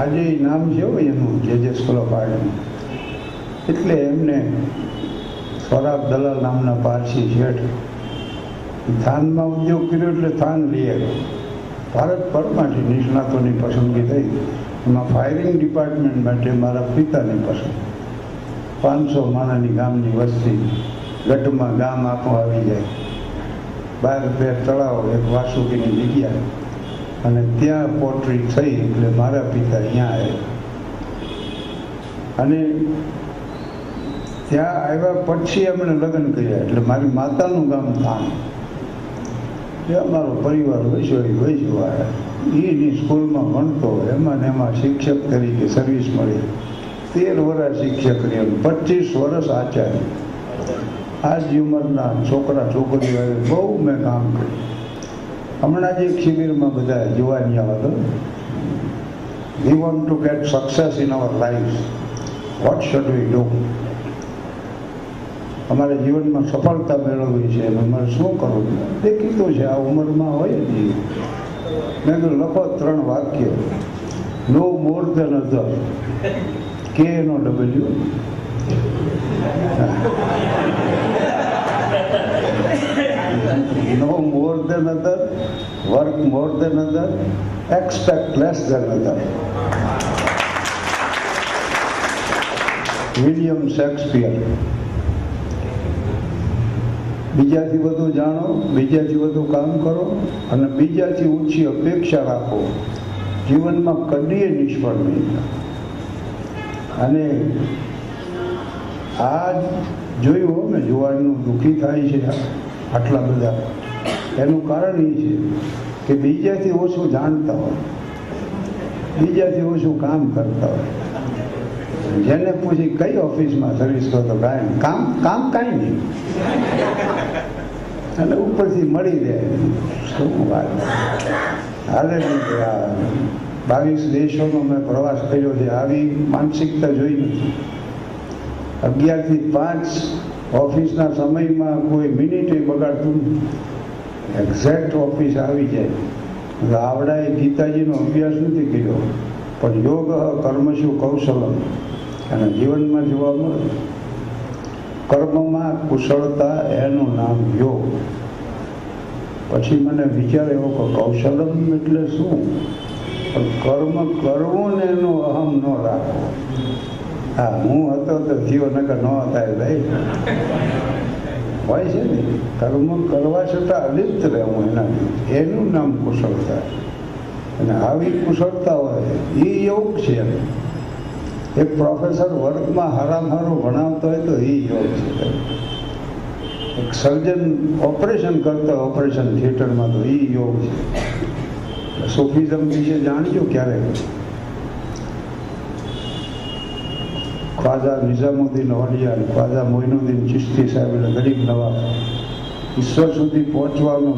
આજે એ નામ છે એનું, જે સ્કૂલ ઓફ આર્ટનું. એટલે એમને સ્વરાબ દલાલ નામના પારસી શેઠ થાનમાં ઉદ્યોગ કર્યો, એટલે થાન લઈ આવ્યો. ભારતભરમાંથી નિષ્ણાતોની પસંદગી થઈ. એમાં ફાયરિંગ ડિપાર્ટમેન્ટ માટે મારા પિતાની પસંદ. 500 માણસની ગામની વસ્તી, ગઢમાં ગામ આખું આવી જાય. 12 તળાવ, એક વાસુકીની જગ્યા, અને ત્યાં પોટ્રી થઈ. એટલે મારા પિતા અહીંયા આવ્યા. અને ત્યાં આવ્યા પછી એમણે લગ્ન કર્યા. એટલે મારી માતાનું ગામ થાન. એ અમારો પરિવાર વૈશ્યો એની સ્કૂલમાં ભણતો. એમાં ને એમાં શિક્ષક તરીકે સર્વિસ મળી. 13 વર્ષ શિક્ષક રહ્યા, 25 વર્ષ આચાર્ય. આ જ ઉંમરના છોકરા છોકરીઓ આવે, બહુ મેં કામ કર્યું. હમણાં જ એક શિબિરમાં બધા જોવાની આવે, we want to gate success in our life, what should we do? અમારે જીવનમાં સફળતા મેળવવી છે, અમારે શું કરવું? દેખીતું છે, આ ઉંમરમાં હોય જ. મેં કીધું લખો 3 વાક્ય. Know more than other, KNOW. Know more than other, work more than other, expect less than other. William Shakespeare. બીજાથી વધુ જાણો, બીજાથી વધુ કામ કરો અને બીજાથી ઓછી અપેક્ષા રાખો, જીવનમાં કદીએ નિષ્ફળ નહીં. અને આ જોયું મેં જુવાનનું દુઃખી થાય છે આટલા બધા, એનું કારણ એ છે કે બીજાથી ઓછું જાણતા હોય, બીજાથી ઓછું કામ કરતા હોય. જેને પૂછી કઈ ઓફિસમાં સર્વિસ કરો તો કાંઈ કામ કાંઈ નહીં, અને ઉપરથી મળી જાય. શું વાત! હાલે 22 દેશોનો મેં પ્રવાસ કર્યો છે, આવી માનસિકતા જોઈ નથી. 11 થી 5 ઓફિસના સમયમાં કોઈ મિનિટે બગાડતું નથી, એક્ઝેક્ટ ઓફિસ આવી જાય. આવડાએ ગીતાજીનો અભ્યાસ નથી કર્યો, પણ યોગ કર્મશુ કૌશલમ, અને જીવનમાં જોવા મળે. કર્મમાં કુશળતા, એનું નામ યોગ. પછી મને વિચાર એવો કે કૌશલમ એટલે શું? પણ કર્મ કરવું ને એનો અહમ ન રાખવો. હા, હું હતો તો થયો, નકર ન થાય ભાઈ. હોય છે ને, કર્મ કરવા છતાં અલિપ્ત રહેવું, એનું નામ કુશળતા. અને આવી કુશળતા હોય એ યોગ છે. એક પ્રોફેસર વર્ગમાં હારામ ભણાવતો હોય તો એ યોગ છે. એક સર્જન ઓપરેશન કરતો ઓપરેશન થિયેટરમાં તો એ યોગ છે. સૂફિઝમ વિશે જાણજો ક્યારેક. ખ્વાજા નિઝામુદ્દીન ઓલિયા, ખ્વાજા મોઇનુદ્દીન ચિશ્તી સાહેબ, ગરીબ નવાબ, ઈશ્વર સુધી પહોંચવાનો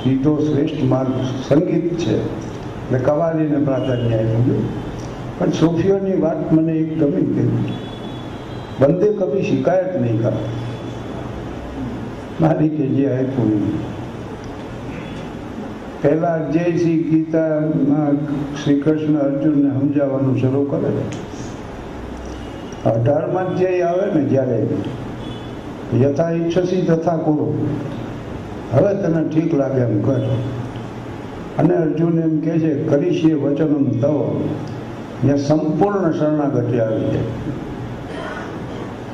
સીધો શ્રેષ્ઠ માર્ગ સંગીત છે. એટલે કવાલીને પ્રાધાન્ય આપ્યું. પણ સૂફીઓની વાત મને એક ગમી ગઈ, બંદે કભી શિકાયત નહીં કરતા, માલિકે જે આપ્યું. પહેલા અધ્યાય ગીતામાં શ્રી કૃષ્ણ અર્જુનને સમજાવવાનું શરૂ કરે. 18માં અધ્યાય આવે ને જ્યારે યથા ઈચ્છસી તથા કુરુ, હવે તને ઠીક લાગે એમ કર. અને અર્જુન એમ કહે છે કરીશીએ વચનમ તવ, ત્યાં સંપૂર્ણ શરણાગતિ આવી જાય.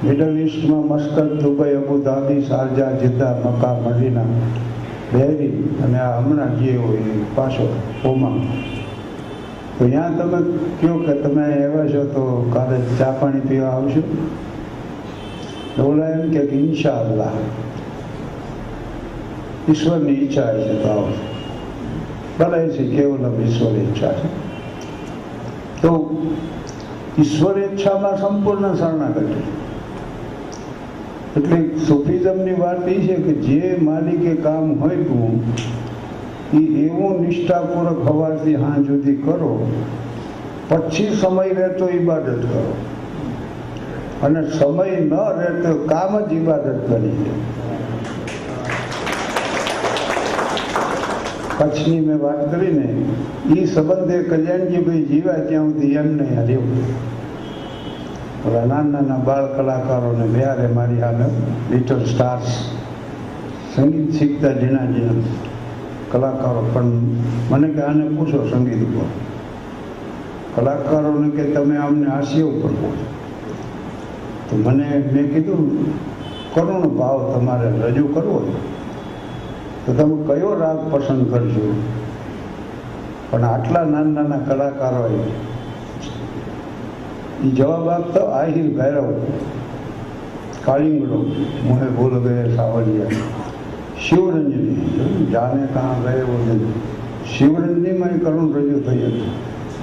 મિડલ ઈસ્ટમાં Muscat, Dubai, Abu Dhabi, Sharjah, Jeddah, Makkah, Medina, Bahrain, અને આ હમણાં જે હોય પાછો ઓમાન. તો ત્યાં તમે કહો કે તમે આવ્યા છો તો કાલે ચા પાણી પીવા આવશો? ઓલા એમ કે ઇન્શાઅલ્લાહ, ઈશ્વરની ઈચ્છા છે તો આવશે. ભલે છે કેવલમ ઈશ્વરની ઈચ્છા છે. તો ઈશ્વર ઈચ્છામાં સંપૂર્ણ શરણાગતિ. એટલે સૂફિઝમની વાત એ છે કે જે માલિકે કામ હોય તું એ એવું નિષ્ઠાપૂર્વક સવારથી સાંજ સુધી કરો, પછી સમય રહેતો ઇબાદત કરો, અને સમય ન રહેતો કામ જ ઇબાદત બની જાય. કચ્છની મેં વાત કરીને એ સંબંધે કલ્યાણજીભાઈ જીવ્યા ત્યાં સુધી એમને રહેવું. ઓલા નાના બાળ કલાકારોને બિહારે મારી હાલે લિટલ સ્ટાર્સ, સંગીત શીખતા ઝીણા કલાકારો. પણ મને કે આને પૂછો સંગીત ઉપર, કલાકારોને કે તમે અમને હાસ્ય ઉપર પૂછો. તો મેં કીધું કરુણ ભાવ તમારે રજૂ કરવો તો તમે કયો રાગ પસંદ કરશો? પણ આટલા નાના કલાકારો એ જવાબ આપતો આહિર ભૈરવ, કાળિંગડો, મોહે ભૂલ ગયે સાવલિયા, શિવરંજની, જાને કાં ગયે વો દિલ. શિવરંજનીમાં કરુણ રજૂ થઈ હતું.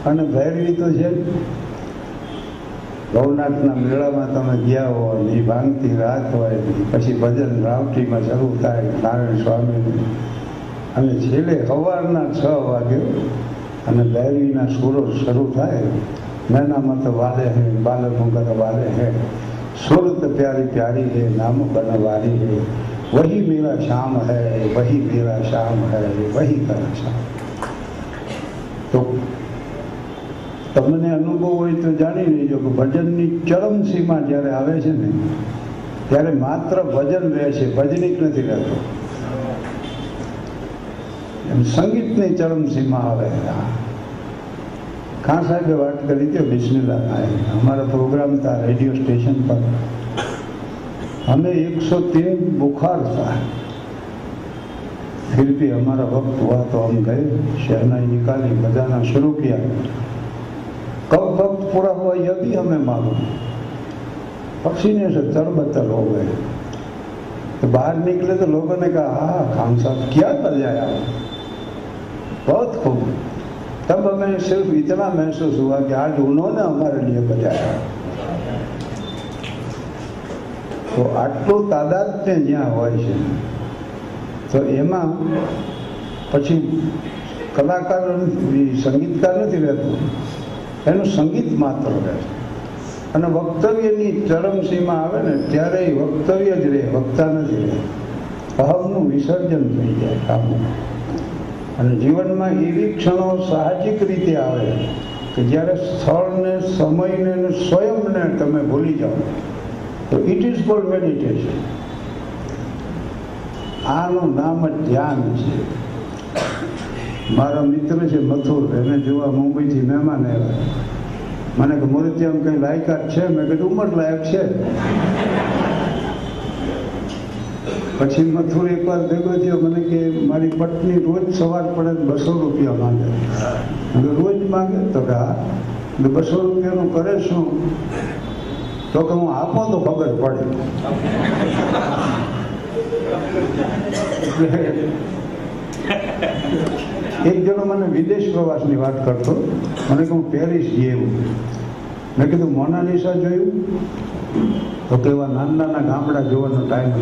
અને ભૈરવી તો છે. ભવનાથના મેળામાં તમે ગયા હો, એ ભાંગતી રાત હોય, પછી ભજન રાવટીમાં શરૂ થાય નારાયણ સ્વામીનું, અને છેલ્લે સવારના 6 વાગે અને ભૈરવીના સુરો શરૂ થાય. નૈનામાં તો વાલે હે બાલકોं का तो वाले है, सूरत प्यारी प्यारी है, नाम बनवारी है, वही मेरा श्याम है, वही मेरा श्याम है, वही मेरा श्याम। तो તમને અનુભવ હોય તો જાણી લેજો કે ભજનની ચરમ સીમા જ્યારે આવે છે ને ત્યારે માત્ર ભજન રહે છે, ભજનિક નથી રહેતો. એમ સંગીતની ચરમ સીમા આવે. ખાન સાહેબે વાત કરી હતી બિસ્મિલ્લાહ નાયક, हमारा प्रोग्राम था रेडियो स्टेशन पर. हमें 103 बुखार था, फिर भी हमारा वक्त हुआ तो हम गए, शहनाई निकाली, बजाना शुरू किया. कब वक्त पूरा हुआ यह भी हमें मालूम. पसीने से तरबतर हो गए. तो बाहर निकले तो लोगों ने कहा, हाँ खान साहब क्या बजाया, बहुत खूब. तब हमें सिर्फ इतना महसूस हुआ कि आज उन्होंने हमारे लिए बजाया. तो આટલું તાદાત્મ્ય જ્યાં હોય છે તો એમાં પછી કલાકાર સંગીતકાર નથી રહેતું, એનું સંગીત માત્ર રહે છે. અને વક્તવ્યની ચરમ સીમા આવે ને ત્યારે એ વક્તવ્ય જ રહે, વક્તા નથી રહે. અહમનું વિસર્જન થઈ જાય કામનું. અને જીવનમાં એવી ક્ષણો સાહજિક રીતે આવે કે જ્યારે સ્થળને, સમયને અને સ્વયંને તમે ભૂલી જાઓ. તો ઇટ ઇઝ કોલ્ડ મેડિટેશન. આનું નામ જ ધ્યાન છે. મારા મિત્ર છે મથુર, એને જોવા મુંબઈથી મહેમાન આવ્યા. મને કે મૂર્તિયામ કંઈ લાયકાત છે? મેં કીધું ઉંમર લાયક છે. પછી મથુર એકવાર ભેગો થયો, મને કે મારી પત્ની રોજ સવાર પડે 200 રૂપિયા માંગે. રોજ માંગે? તો કે હા. 200 રૂપિયાનું કરે શું? તો કે હું આપો તો ખબર પડે. એક જણો મને વિદેશ પ્રવાસની વાત કરતો, મને કે હું પેરિસ જઈ એવું. મેં કીધું મોનાલિસા જોયું? તો કે એવા નાના નાના ગામડા જોવાનો ટાઈમ.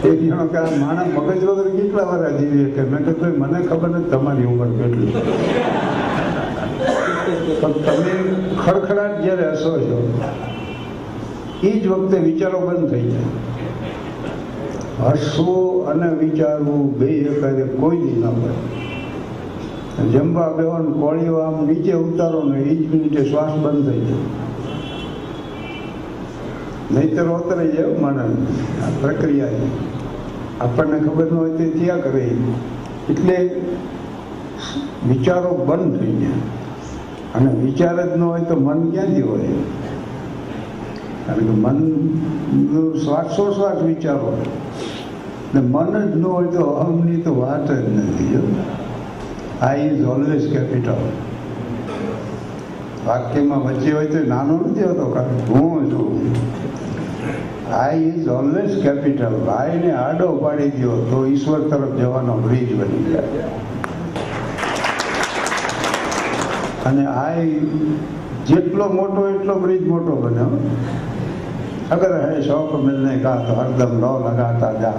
એક જણો કે આ માણસ મગજ વગર કેટલા વાર જીવી કે? મેં કીધું મને ખબર નથી તમારી ઉંમર કેટલી. પણ તમે ખડખડાટ જ્યારે હસો છો એ જ વખતે વિચારો બંધ થઈ જાય. હસવું અને વિચારવું બે કરે કોઈ દી ન પડે. જમવા બેવાનું કોળીઓ આમ નીચે ઉતારો ને એ જ મિનિટે શ્વાસ બંધ થઈ જાય. નહીતર ઓતરાઈ જાય માણસ. આ પ્રક્રિયા આપણને ખબર ન હોય તે થયા કરે. એટલે વિચારો બંધ થઈ જાય. અને વિચાર જ ન હોય તો મન ક્યાંથી હોય? કારણ કે મન શ્વાસોશ્વાસ વિચારો, ને મન જ ન હોય તો અહમની તો વાત જ નથી. આઈ ઇઝ ઓલવેઝ કેપિટલ. વાક્યમાં વચ્ચે હોય તો નાનો નથી હોતો, કારણ હું છું. આઈ ઇઝ ઓલવેઝ કેપિટલ. આઈને આડો પાડી દો તો ઈશ્વર તરફ જવાનો બ્રિજ બની જાય. અને આઈ જેટલો મોટો એટલો બ્રિજ મોટો બને. अगर है शौक मिलने का तो हरदम लो लगाता जा,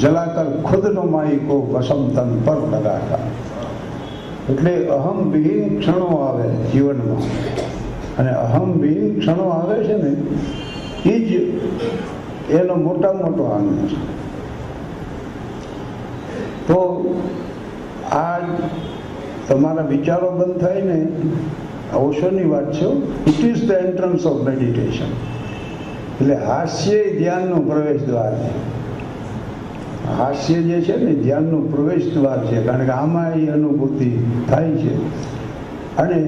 जलाकर खुद नो माई को वसम तन पर लगाता. એટલે અહમ વિહીન ક્ષણો આવે જીવનમાં. અને અહમ વિહીન ક્ષણો આવે છે ને એ જ એનો મોટા મોટો આનંદ છે. તો આ તમારા વિચારો બંધ થાય ને, ઓશોની વાત છે, it is the entrance of meditation. એટલે હાસ્ય ધ્યાનનું પ્રવેશ દ્વાર છે. હાસ્ય જે છે ને ધ્યાનનું પ્રવેશ દ્વાર છે, કારણ કે આમાં એ અનુભૂતિ થાય છે. અને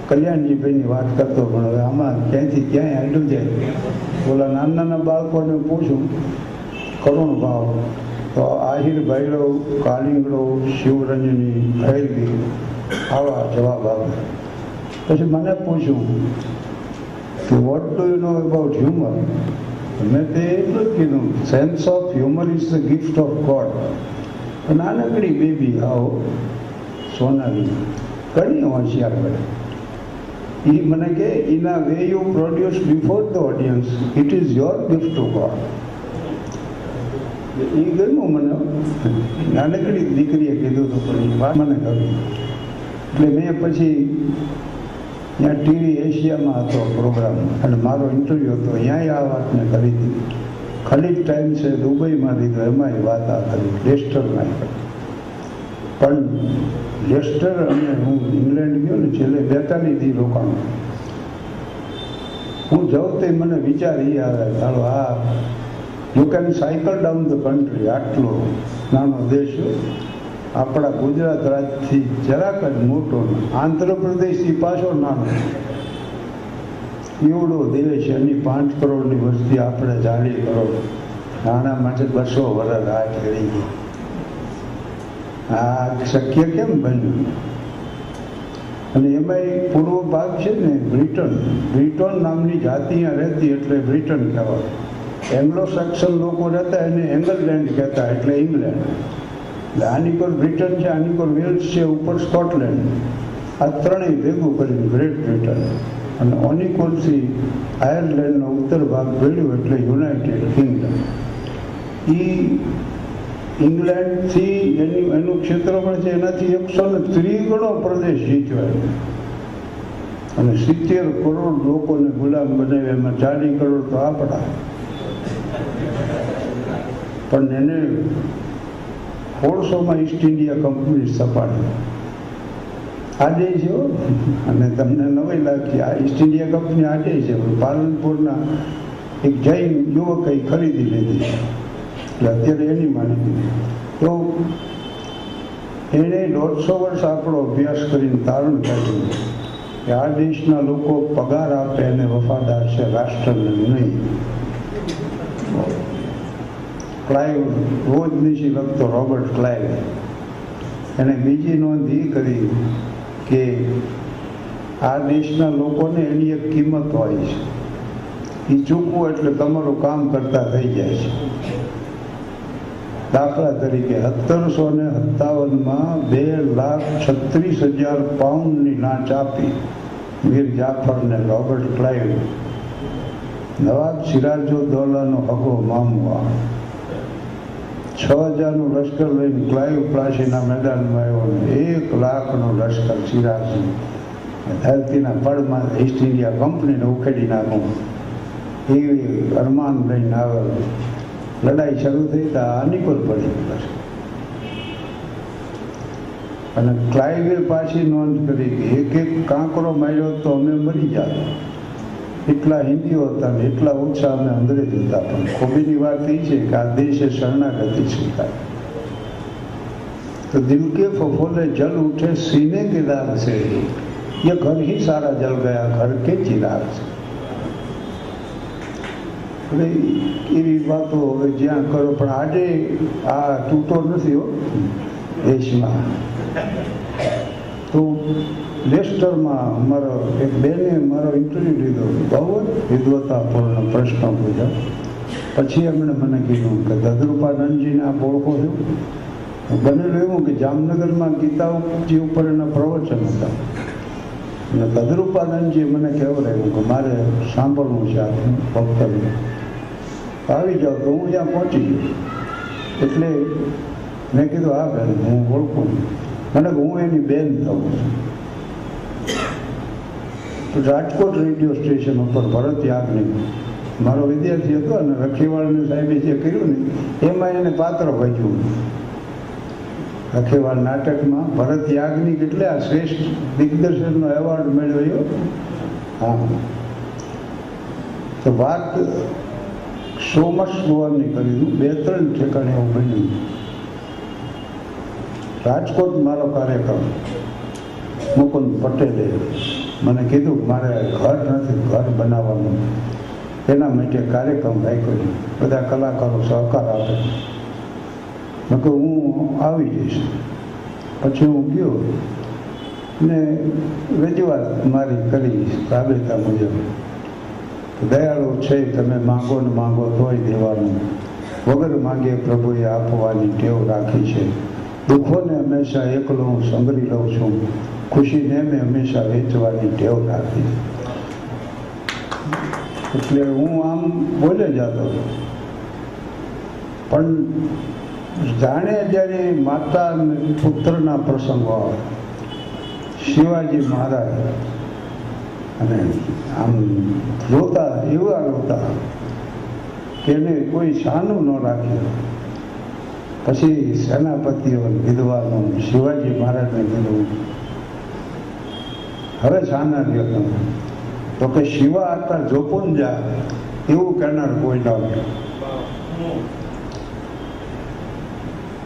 કલ્યાણજીભાઈની વાત કરતો પણ હવે આમાં ક્યાંયથી ક્યાંય હાલ્યું જાય. ઓલા નાના નાના બાળકોને પૂછું કરુણ ભાવ તો આહિર ભૈરવ, કાલિંગડો, શિવરંજની, ભૈરવી આવા જવાબ આવે. પછી મને પૂછ્યું કે what do you know about humour? મેં તે એટલું જ કીધું, sense of humour is the gift of God. નાનકડી બેબી આવો સોનાલી ઘણી હોશિયાર પડે. એ મને કે in a way you produce before the audience, it is your gift to God. એ ગમ્યું મને. નાનકડી દીકરીએ કીધું હતું પણ એ વાત મને ગમી. એટલે મેં પછી ત્યાં ટીવી એશિયામાં હતો પ્રોગ્રામ અને મારો ઇન્ટરવ્યૂ હતો, અહીંયા આ વાત મેં કરી હતી. ખલીજ ટાઈમ છે દુબઈમાં લીધો, એમાં વાત આ કરી લેસ્ટરમાં કરી. પણ લેસ્ટર અને હું ઇંગ્લેન્ડ ગયો ને છેલ્લે 42 દી રોકાણો. હું જાઉં તે મને વિચાર એ આવે, ચાલો આ you can cycle down the country, આટલો નાનો દેશ, આપણા ગુજરાત રાજ્યથી જરાક જ મોટો, આંધ્રપ્રદેશથી પાછો નાનો, એવડો દેશ, એની 5 કરોડની વસ્તી, આપણે 40 કરોડ, નાના માટે 200 વર્ષ રાત કરી ગઈ. આ શક્ય કેમ બન્યું? અને એમાં એક પૂર્વ ભાગ છે ને બ્રિટન નામની જાતિ અહીંયા રહેતી એટલે બ્રિટન કહેવાય. એંગ્લો સેક્શન લોકો રહેતા એને એંગલલેન્ડ કહેતા, એટલે ઇંગ્લેન્ડ. એટલે આની પર બ્રિટન છે, આની પર વેલ્સ છે, ઉપર સ્કોટલેન્ડ, આ ત્રણેય ભેગું કર્યું ગ્રેટ બ્રિટન. અને ઓનિકોલથી આયર્લેન્ડનો ઉત્તર ભાગ ભેળ્યો એટલે યુનાઇટેડ કિંગડમ. એ ઇંગ્લેન્ડથી એનું ક્ષેત્રફળ છે એનાથી 130 ગણો પ્રદેશ જીત્યો. અને 70 કરોડ લોકોને ગુલામ બનાવ્યા, એમાં 40 કરોડ તો આપણા. પણ એને 1600માં ઈસ્ટ ઇન્ડિયા કંપની સ્થપાડી. આજે છે, અને તમને નવાઈ લાગી, આ ઈસ્ટ ઇન્ડિયા કંપની આજે છે. પાલનપુરના એક જૈન યુવકે ખરીદી લીધી, એટલે અત્યારે એની માલિકી. તો એણે 150 વર્ષ આપણો અભ્યાસ કરીને તારણ કાઢ્યું કે આ દેશના લોકો પગાર આપે અને વફાદાર છે, રાષ્ટ્રને નહીં. ક્લાઇવ રોજ નીચે લખતો, રોબર્ટ ક્લાઇવ, એને બીજી નોંધ એ કરી કે આ દેશના લોકોને એની એક કિંમત હોય છે, એ ચૂકવું એટલે તમારું કામ કરતા થઈ જાય છે. દાખલા તરીકે 1757માં 2,36,000 પાઉન્ડની લાંચ આપી મીર જાફરને રોબર્ટ ક્લાઇવ, નવાબ સિરાજુદ્દૌલાનો હગો મામુઆ. 6,000નું લશ્કર લઈને ક્લાઇવ પ્લાસીના મેદાનમાં આવ્યો ને 1 લાખનું લશ્કર સિરાજ ધરતીના પડમાં ઈસ્ટ ઇન્ડિયા કંપનીને ઉખેડી નાખું એવી અરમાન લઈને આવે. લડાઈ શરૂ થઈ તો આની પર પડી ગયું. અને ક્લાઇવે પાછી નોંધ કરી કે એક કાંકરો માર્યો તો અમે મરી જાત. એટલા હિન્દીઓ હતા ને એટલા ઓછા અમે અંગ્રેજ હતા. પણ ખોબીની વાત એ છે કે આ દેશે શરણાગતિ સ્વીકારી. તો દિલ કે ફફોલે જલ ઉઠે સીને કે દાગ છે, ये घर ही सारा जल गया घर के चिराग से. એવી વાતો હવે જ્યાં કરો, પણ આજે આ તૂટો નથી હો દેશમાં. તો લેસ્ટરમાં અમારો એક બેને મારો ઇન્ટરવ્યુ લીધો, બહુ જ વિદ્વતાપૂર્ણ પ્રશ્ન પૂછ્યા. પછી એમણે મને કીધું કે દદરૂપાનંદજીને આપ ઓળખો છો? બનેલું એવું કે જામનગરમાં ગીતાજી ઉપર એના પ્રવચન હતા. અને કદરૂપાનંદજી મને કહેવડાવ્યું કે મારે સાંભળવું છે આપનું વક્તવ્ય, આવી જાઓ. તો હું ત્યાં પહોંચી ગયો. એટલે મેં કીધું હા બેન હું ઓળખું. મને હું એની બેન થઉં છું. રાજકોટ રેડિયો સ્ટેશન ઉપર ભરત યાજ્ઞિક મારો વિદ્યાર્થી હતો, અને રખીવાળની સાહેબે જે કર્યું ને એમાં એને પાત્ર ભજ્યું. રખેવાળ નાટકમાં ભરત યાજ્ઞિક એટલે આ શ્રેષ્ઠ દિગ્દર્શનનો એવોર્ડ મેળવ્યો. હા, તો વાત સોમસ ગોવાની કરી દઉં. 2-3 ઠેકાણે એવું બન્યું. રાજકોટ મારો કાર્યક્રમ, મુકુંદ પટેલે મને કીધું મારે ઘર નથી, ઘર બનાવવાનું, એના માટે કાર્યક્રમ રાખ્યો. બધા કલાકારો સહકાર આપે. મેં કહ્યું હું આવી જઈશ. પછી હું ગયો ને રજૂઆત મારી કરી રાબેતા મુજબ. દયાળુ છે, તમે માંગો ને માંગો તોય દેવાનું, વગર માંગે પ્રભુએ આપવાની ટેવ રાખી છે. દુઃખોને હંમેશા એકલો હું સંભળી લઉં છું, ખુશીને મેં હંમેશા વેચવાની ટેવ રાખી. એટલે હું આમ બોલે જતો. પણ જાણે જ્યારે માતા અને પુત્રના પ્રસંગો આવે, શિવાજી મહારાજ અને આમ રોતા, એવા રોતા કે એને કોઈ શાનું ન રાખ્યું. પછી સેનાપતિઓ વિધવાનો શિવાજી મહારાજને કીધું, હવે શાના રહ્યો તમે? તો કે શિવા હતા જોપુન જા, એવું કહેનાર કોઈ ન રહ્યો.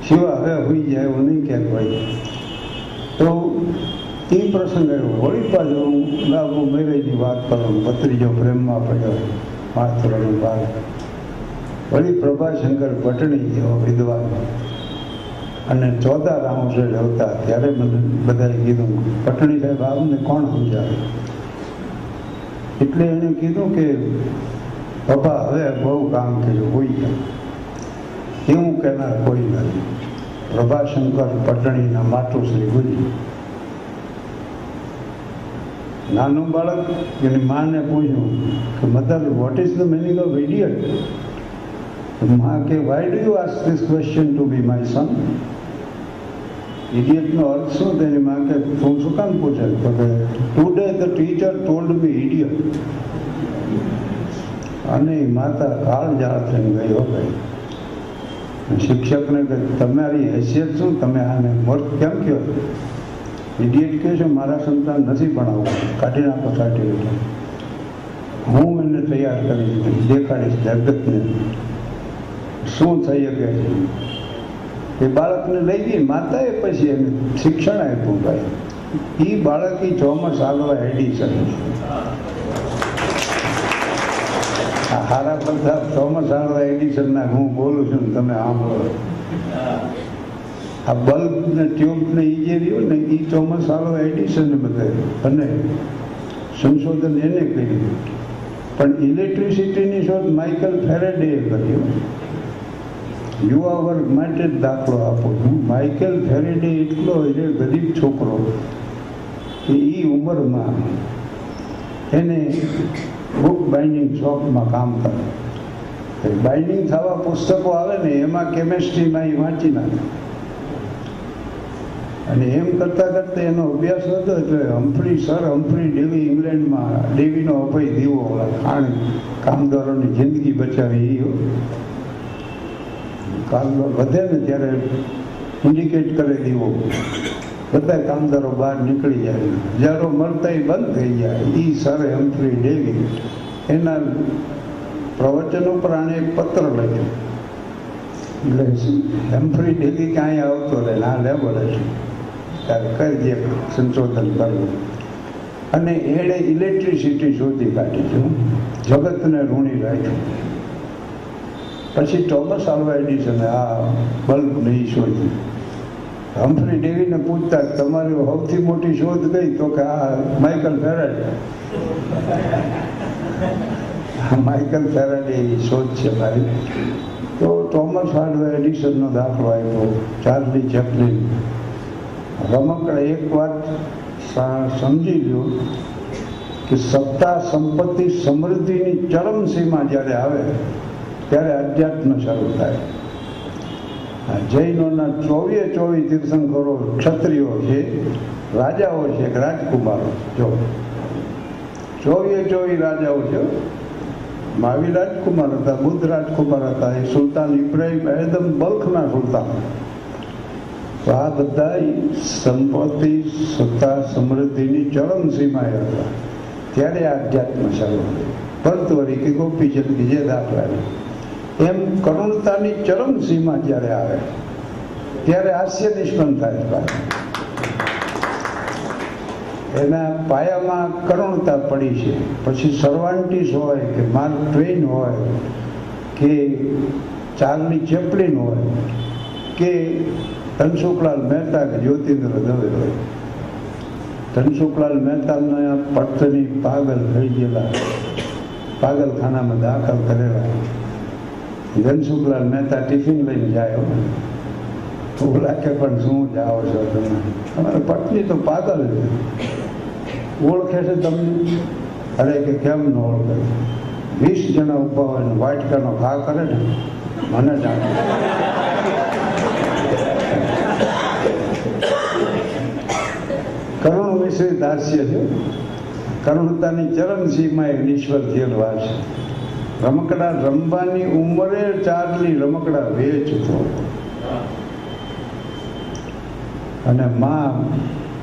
શિવા હવે હોઈ જાય એવું નહીં કે ભાઈ. તો એ પ્રસંગ આવ્યો. વળી પાછો હું લાભો મેરેજની વાત કરું, ભત્રીજો પ્રેમમાં પડ્યો માસ્તરોની વાત. વળી પ્રભાશંકર પટણી જેવો વિદ્વાન અને ચોથા રાઉન્ડ હતા ત્યારે મને બધાએ કીધું, પટણી સાહેબ આપને કોણ સમજાવે? એટલે એણે કીધું કે બાપા હવે બહુ કામ કર્યું, હોઈ ગયા, એવું કહેનાર કોઈ નથી. પ્રભાશંકર પટણીના માતુશ્રી ગુજરી. નાનું બાળક એની માને પૂછ્યું કે mother, what is the meaning of idiot? માં કે why do you ask this question to be my son? ઇડિયટનો અર્થ શું? તેની માં કે તું શું કામ પૂછે? તો કે today the teacher told me idiot. અને માતા કાળઝાળ થઈને ગઈ. હો ગઈ. શિક્ષકને કે તમારી હેસિયત શું? તમે આને મૂર્ખ કેમ કહો? ઇડિયટ કહે છે મારા સંતાન નથી ભણાવવું, કાઢી નાખો સર્ટિફિકેટ. હું એને તૈયાર કરી દેખાડીશ જગતને શું થઈ શકે છે. એ બાળકને લઈ ગઈ માતાએ, પછી એને શિક્ષણ આપ્યું. ભાઈ એ બાળક ચોમસ આલવા એડિશન, હારા બધા થોમસ આલ્વા એડિસનના હું બોલું છું, તમે સાંભળો. આ બલ્બ ને ટ્યુબ ને એ જે રહ્યું ને એ થોમસ આલ્વા એડિસને બતાવ્યું અને સંશોધન એને કર્યું. પણ ઇલેક્ટ્રિસિટીની શોધ માઇકલ ફેરેડેએ કર્યું. યુવા વર્ગ માટે જ દાખલો આપું છું. માઇકલ ફેરેડે એટલો ગરીબ છોકરો કે એ ઉંમરમાં એને બુક બાઇન્ડિંગ શોપમાં કામ કરે. બાઇન્ડિંગ થવા પુસ્તકો આવે ને એમાં કેમેસ્ટ્રીમાં એ વાંચી નાખે. અને એમ કરતાં કરતાં એનો અભ્યાસ હતો એટલે હમ્ફ્રી ડેવી ઇંગ્લેન્ડમાં ડેવીનો અભય દીવો ખાણ કામદારોની જિંદગી બચાવી. એ કામદાર વધે ને ત્યારે ઇન્ડિકેટ કરે દીવો, બધા કામદારો બહાર નીકળી જાય, હજારો મળતા બંધ થઈ જાય. એ સરે હમ્ફ્રી ડેવી એના પ્રવચન ઉપર આણે એક પત્ર લખ્યો. એટલે હમ્ફ્રી ડેવી ક્યાંય આવતો રહે આ લેબોરેટરી ત્યારે કઈ દે સંશોધન કરવું. અને એણે ઇલેક્ટ્રિસિટી શોધી કાઢી છે, જગતને ઋણી રાખ્યું. પછી થોમસ આલ્વા એડિસને આ બલ્બ નહીં શોધ્યું. હમ્ફ્રી ડેવીને પૂછતા તમારી સૌથી મોટી શોધ ગઈ? તો કે આ માઇકલ ફેરાડે. માઇકલ ફેરાડે શોધ છે મારી. તો થોમસ આલ્વા એડિસનનો દાખલો આવ્યો. Charlie Chaplin. રમકડે એક વાત સમજી લ્યો કે સત્તા, સંપત્તિ, સમૃદ્ધિની ચરમસીમા જ્યારે આવે ત્યારે અધ્યાત્મ શરૂ થાય. જૈનોના 24 તીર્થંકરો ક્ષત્રિયો છે, રાજાઓ છે, રાજકુમારો. જો 24 રાજાઓ છે. મહાવીર રાજકુમાર હતા, બુદ્ધ રાજકુમાર હતા, એ સુલતાન ઇબ્રાહિમ એકદમ બલ્ખના સુલતાન. તો આ બધા સંપત્તિ, સત્તા, સમૃદ્ધિની ચરમસીમાએ હતા. ત્યારે આધ્યાત્મ શરૂ થયું. ભરતવરી કે ગોપીચંદ જે દાખલા એમ કરુણતાની ચરમસીમા જ્યારે આવે ત્યારે હાસ્ય નિષ્પન્ન થાય. એના પાયામાં કરુણતા પડી છે. પછી સર્વાન્ટીસ હોય કે માર્ક ટ્વેઇન હોય કે ચાર્લી ચેપ્લિન હોય કે ધનસુખલાલ મહેતા કે જ્યોતિન્દ્ર દવે હોય. ધનસુખલાલ મહેતાના પત્ની પાગલ થઈ ગયેલા, પાગલખાનામાં દાખલ કરેલા. ધનસુખલાલ મહેતા ટિફિન લઈને જાય, ઓલા કે પણ શું જાઓ છો તમે? અમારી પત્ની તો પાગલ છે, ઓળખે છે તમને? અરે કે કેમ ન ઓળખે? 20 જણા ઉભા હોય ને વાટકાનો ઘા કરે ને મને જાણે. કરુણ મિશ્રિત હાસ્ય છે. કરુણતાની ચરમસીમાએ નિષ્ફળ થયેલ વાર છે. રમકડા રમવાની ઉંમરે ચાર્લી રમકડા વેચતો અને મા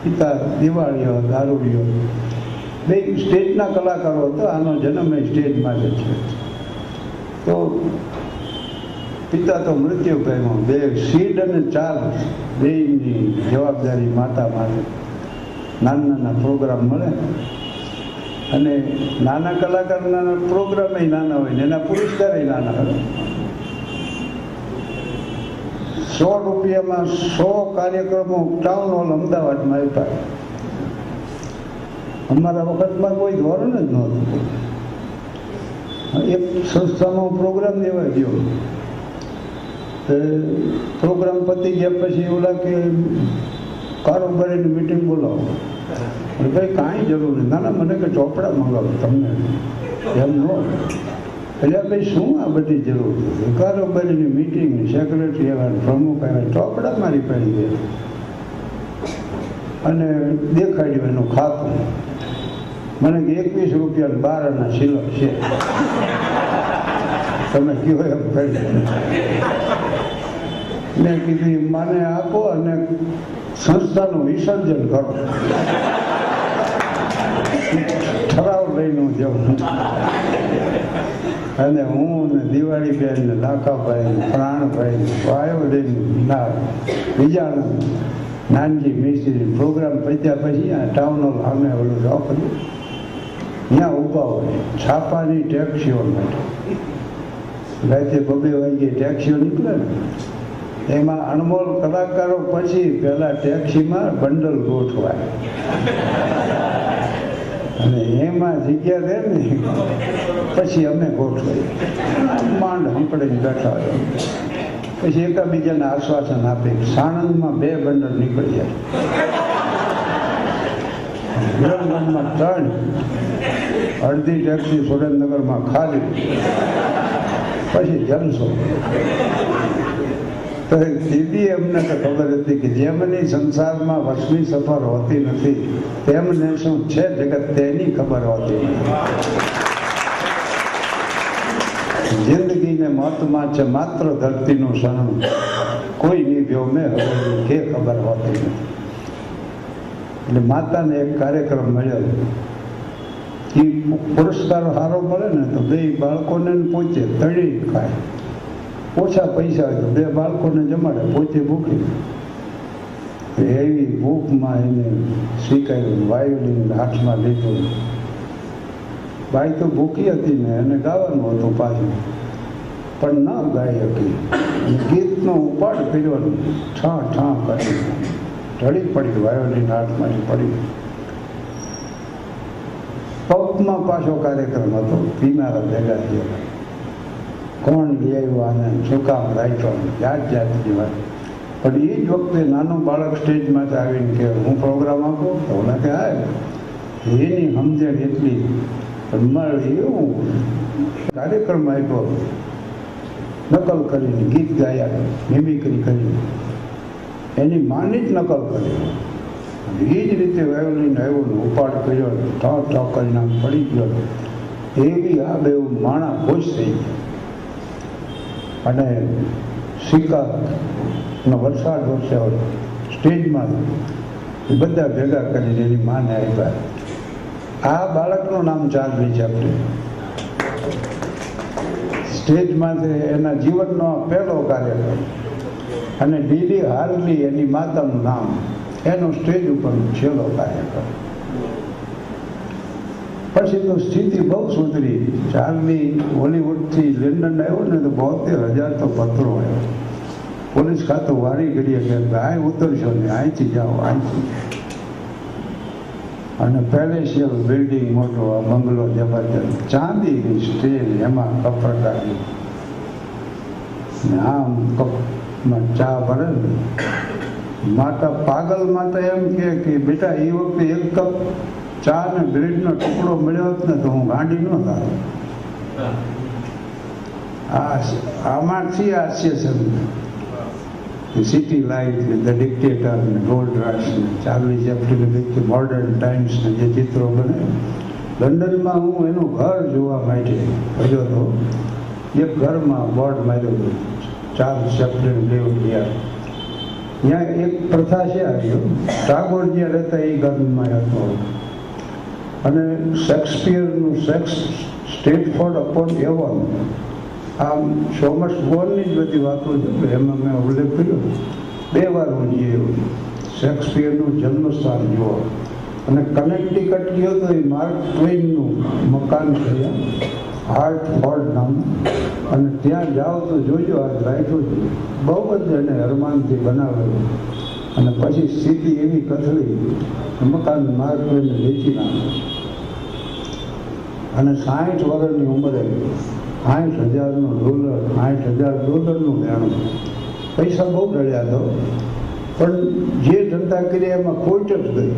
પિતા દિવાળીઓ દારૂડીઓ બે સ્ટેજના કલાકારો હતો. આનો જન્મ એ સ્ટેજમાં જ છે. તો પિતા તો મૃત્યુ પામ્યો. બે સીડ અને ચાર બેની જવાબદારી માતા માટે નાના નાના પ્રોગ્રામ મળે અને નાના કલાકારના પ્રોગ્રામ નાના હોય ને એના પુરસ્કાર નાના હોય. 100 રૂપિયામાં 100 કાર્યક્રમો ટાઉન હોલ અમદાવાદમાં આપ્યા. અમારા વખતમાં કોઈ ધોરણ જ નહોતું. એક સંસ્થામાં પ્રોગ્રામ દેવા ગયો. પ્રોગ્રામ પતી ગયા પછી એવું લાગે કારોબારીની મિટિંગ બોલાવો. ભાઈ કાંઈ જરૂર નહીં. ના મને કે ચોપડા મંગાવો તમને એમ ન. એટલે ભાઈ શું આ બધી જરૂર છે? કારોબારીની મિટિંગ, સેક્રેટરી આવ્યા, પ્રમુખ આવ્યા, ચોપડા મારી પડી ગયા અને દેખાડ્યું એનું ખાતું. મને કે 21 રૂપિયા 12 આના સિલક છે, તમે કયો એમ કરી. મેં કીધું મને આપો અને સંસ્થાનું વિસર્જન કરો. ઠરાવ લઈને જવું. અને હું ને દિવાળી બેન ને લાખાભાઈ ને પ્રાણભાઈ વાયો લઈને ના બીજાનું નાનજી મિસ્ત્રી પ્રોગ્રામ પત્યા પછી આ ટાઉન હોલ સામે ઓલું ચોક હતું ત્યાં ઊભા હોય છાપાની ટેક્સીઓ માટે. રાતે 2 વાગે ટેક્સીઓ નીકળે ને એમાં અણમોલ કલાકારો પછી પહેલા ટેક્સીમાં બંડલ ગોઠવાય અને એમાં જગ્યા દે ને પછી અમે ગોઠવાય. માંડ હંપડીને બેઠા હોય. પછી એકાબીજાને આશ્વાસન આપે. સાણંદમાં 2 બંડલ નીકળી જાય, વિરમગામમાં 3, અડધી ટેક્સી સુરેન્દ્રનગરમાં ખાલી, પછી જલસો. તો દીદી અમને તો ખબર હતી કે જેમની સંસારમાં વસની સફર હોતી નથી તેમને શું છે જગત તેની ખબર હોતી નથી. જિંદગીને મહત્વમાં છે માત્ર ધરતીનું શરણું, કોઈ નિભ્યો મેં હવે કે ખબર હોતી નથી. એટલે માતાને એક કાર્યક્રમ મળ્યો. એ પુરસ્કાર સારો મળે ને તો 2 બાળકોને પહોંચે તળી ખાય. ઓછા પૈસા હોય તો 2 બાળકોને જમાડે, પોતે ભૂખી. એવી ભૂખમાં એને સ્વીકાર્યું. વાયોલિન હાથમાં લીધું. બાઈ તો ભૂખી હતી ને એને ગાવાનું હતું પાછું, પણ ન ગાઈ શકી. ગીતનો ઉપાડ કર્યો, ઠા ઠા કરી ઢળી પડી. વાયોલિન હાથમાંથી પડી. પબમાં પાછો કાર્યક્રમ હતો. પીનારા ભેગા થયા. કોણ લઈ આવ્યું આને, શું કામ રાખ્યો, જાતની વાત. પણ એ જ વખતે નાનું બાળક સ્ટેજમાંથી આવીને કે હું પ્રોગ્રામ આપું તો ઓલા કે હા એની સમજણ એટલી. પણ મારે એવું કાર્યક્રમ આપ્યો, નકલ કરીને ગીત ગાયા, મિમિક્રી કરી, એની માની જ નકલ કરી. એ જ રીતે વાયોલિન આવ્યો ને ઉપાડ કર્યો, ઠ કરીને આમ પડી ગયો. એવી આ બે માણા ખુશ થઈ ગયા. અને સિક્કાનો વરસાદ વરસ્યો સ્ટેજમાં. એ બધા ભેગા કરીને એની માને આપ્યા. આ બાળકનું નામ ચાર્લી ચેપ્લિન. સ્ટેજમાંથી એના જીવનનો પહેલો કાર્યક્રમ. અને ડીડી હાર્લી એની માતાનું નામ, એનો સ્ટેજ ઉપર છેલ્લો કાર્યક્રમ. પછી તો સ્થિતિ બહુ સુધરી. ચાર્લી હોલીવુડથી લંડન આવ્યો ને તો 72,000 તો પત્રો આવ્યો. પોલીસ ખાતું વારી ઘડીએ કે આ ઉતરશો ને, અહીંથી જાઓ, અહીંથી. અને પેલેશિયલ બિલ્ડિંગ મોટો, બંગલો જબરજસ્ત, ચાંદીની સ્ટેજ, એમાં કપડાની આમ કપમાં ચા ભરે. માતા પાગલ માતા એમ કે બેટા એ વખતે 1 કપ ચા ને બ્રેડનો ટુકડો મળ્યો હોત ને તો હું ગાંડી ન થાય. આમાંથી હાસ્ય છે. The City Light with the Dictator and Gold Rush, Charlie Chaplin with modern times જે ચિત્રો બને. લંડનમાં હું એનું ઘર જોવા માટે ગયો હતો. એક ઘરમાં બોર્ડ માર્યો હતો, ચાર્લ્સ ચેપ્લિન લિવ્ડ હિયર. ત્યાં એક પ્રથા છે આવ્યો, ટાગોર જ્યાં રહેતા એ ઘરમાં હતો. અને શેક્સપિયરનું સ્ટેટફોર્ડ અપોન એવોન, આમ થોમસ બોલની જ બધી વાતો છે, એમાં મેં ઉલ્લેખ કર્યો. 2 વાર હું જઈએ શેક્સપિયરનું જન્મસ્થાન જોવા. અને કનેક્ટિકટ ગયો તો એ માર્ક ટ્વેઇનનું મકાન છે હાર્ટફોર્ડ નામનું. અને ત્યાં જાઓ તો જોજો આ રાખ્યું છે, બહુ જ એને અરમાનથી બનાવેલું. અને પછી સ્થિતિ એવી કથળી, મકાન માર્ક ટ્વેઈને વેચી નાખ્યું. અને 60 વર્ષની ઉંમરે $60,000 $60,000 લેણું. પૈસા બહુ ડળ્યા હતો, પણ જે ધંધા કર્યા એમાં ખોટ જ ગઈ.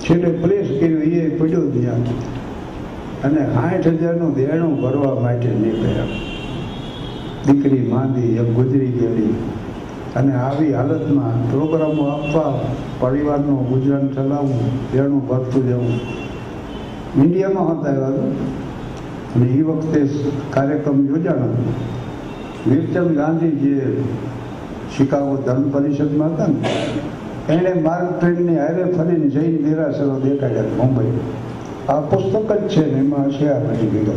છેલ્લે પ્લેસ કર્યું એ પડ્યો ત્યાં. અને 60,000નું દેણું ભરવા માટે નીકળ્યા. દીકરી માંદી એમ ગુજરી ગયેલી. અને આવી હાલતમાં પ્રોગ્રામો આપવા, પરિવારનું ગુજરાન ચલાવવું, દેણું ભરતું જવું. ઇન્ડિયામાં હતા એવા તો. અને એ વખતે કાર્યક્રમ યોજાણો. વીરચંદ ગાંધી જે શિકાગો ધર્મ પરિષદમાં હતા ને, એણે માર્ક ટ્વેઇનની હારે ફરીને જૈન દેરાસરો દેખાડ્યા મુંબઈ. આ પુસ્તક જ છે ને, એમાં છે આ બધી વિગત.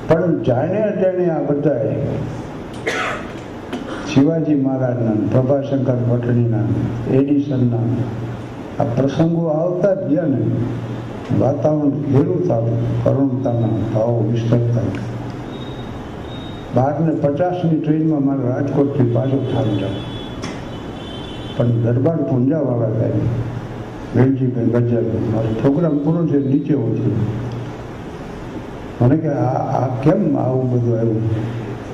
પણ જાણે અજાણે આ બધાએ શિવાજી મહારાજના, પ્રભાશંકર ભટ્ટણીના, એડિસનના આ પ્રસંગો આવતા જ ગયા ને, વાતાવરણ ઘેરું થતું, કરુણતાના ભાવો વિસ્તરતા. 12:50ની ટ્રેનમાં મારે રાજકોટથી પાછો થાવી જાવ. પણ દરબાર પૂંજાવાળા થાય વેલજીભાઈ ગજર, મારો પ્રોગ્રામ પૂરો છે, નીચે ઉતર્યું. મને કે આ કેમ આવું બધું આવ્યું?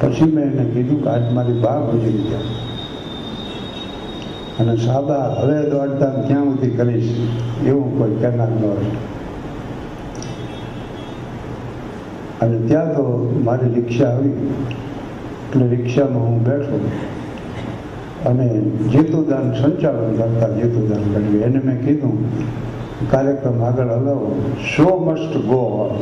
પછી મેં એને કીધું કે આજ મારી બા ગુજરી ગયા, અને સાબા હવે દોડતા ક્યાં સુધી કરીશ એવું કોઈ કહેનાર ન હોય. અને ત્યાં તો મારી રિક્ષા આવી, એટલે રિક્ષામાં હું બેઠો. અને જેતુદાન સંચાલન કરતા જેતુદાન કર્યું. એને મેં કીધું કાર્યક્રમ આગળ હલાવો, શો મસ્ટ ગો ઓન.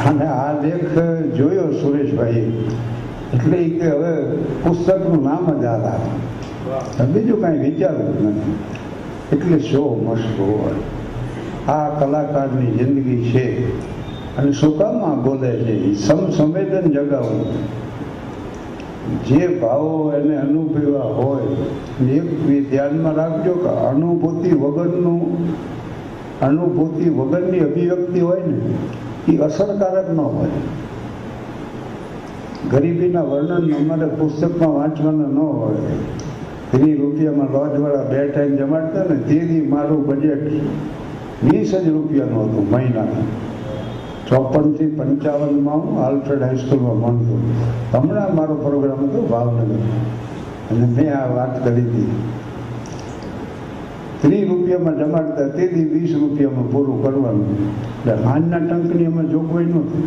અને આ લેખ જોયો સુરેશભાઈ, એટલે કે હવે પુસ્તકનું નામ જ આ, બીજું કાંઈ વિચારવું નથી. એટલે શો મસ્ટ ગો ઓન. આ કલાકારની જિંદગી છે. અને શું કામ આ બોલે છે? સંવેદન જગાવવું. જે ભાવો એને અનુભવ્યા હોય, એક ધ્યાનમાં રાખજો કે અનુભૂતિ વગરની અભિવ્યક્તિ હોય ને, એ અસરકારક ન હોય. ગરીબીના વર્ણન અમારે પુસ્તકમાં વાંચવાના ન હોય. ₹30 લોજવાળા 2 ટાઈમ જમાડતા ને, તેથી મારું બજેટ 20 રૂપિયાનું હતું મહિનાનું. 54 થી 55 હું આલ્ફ્રેડ હાઈસ્કૂલમાં ભણતો. હમણાં મારો પ્રોગ્રામ હતો ભાવનગર, અને મેં આ વાત કરી હતી. ₹30 જમાડતા, તેથી 20 રૂપિયામાં પૂરું કરવાનું. એટલે હાનના ટંકની અમે જોગવાઈ નહોતી.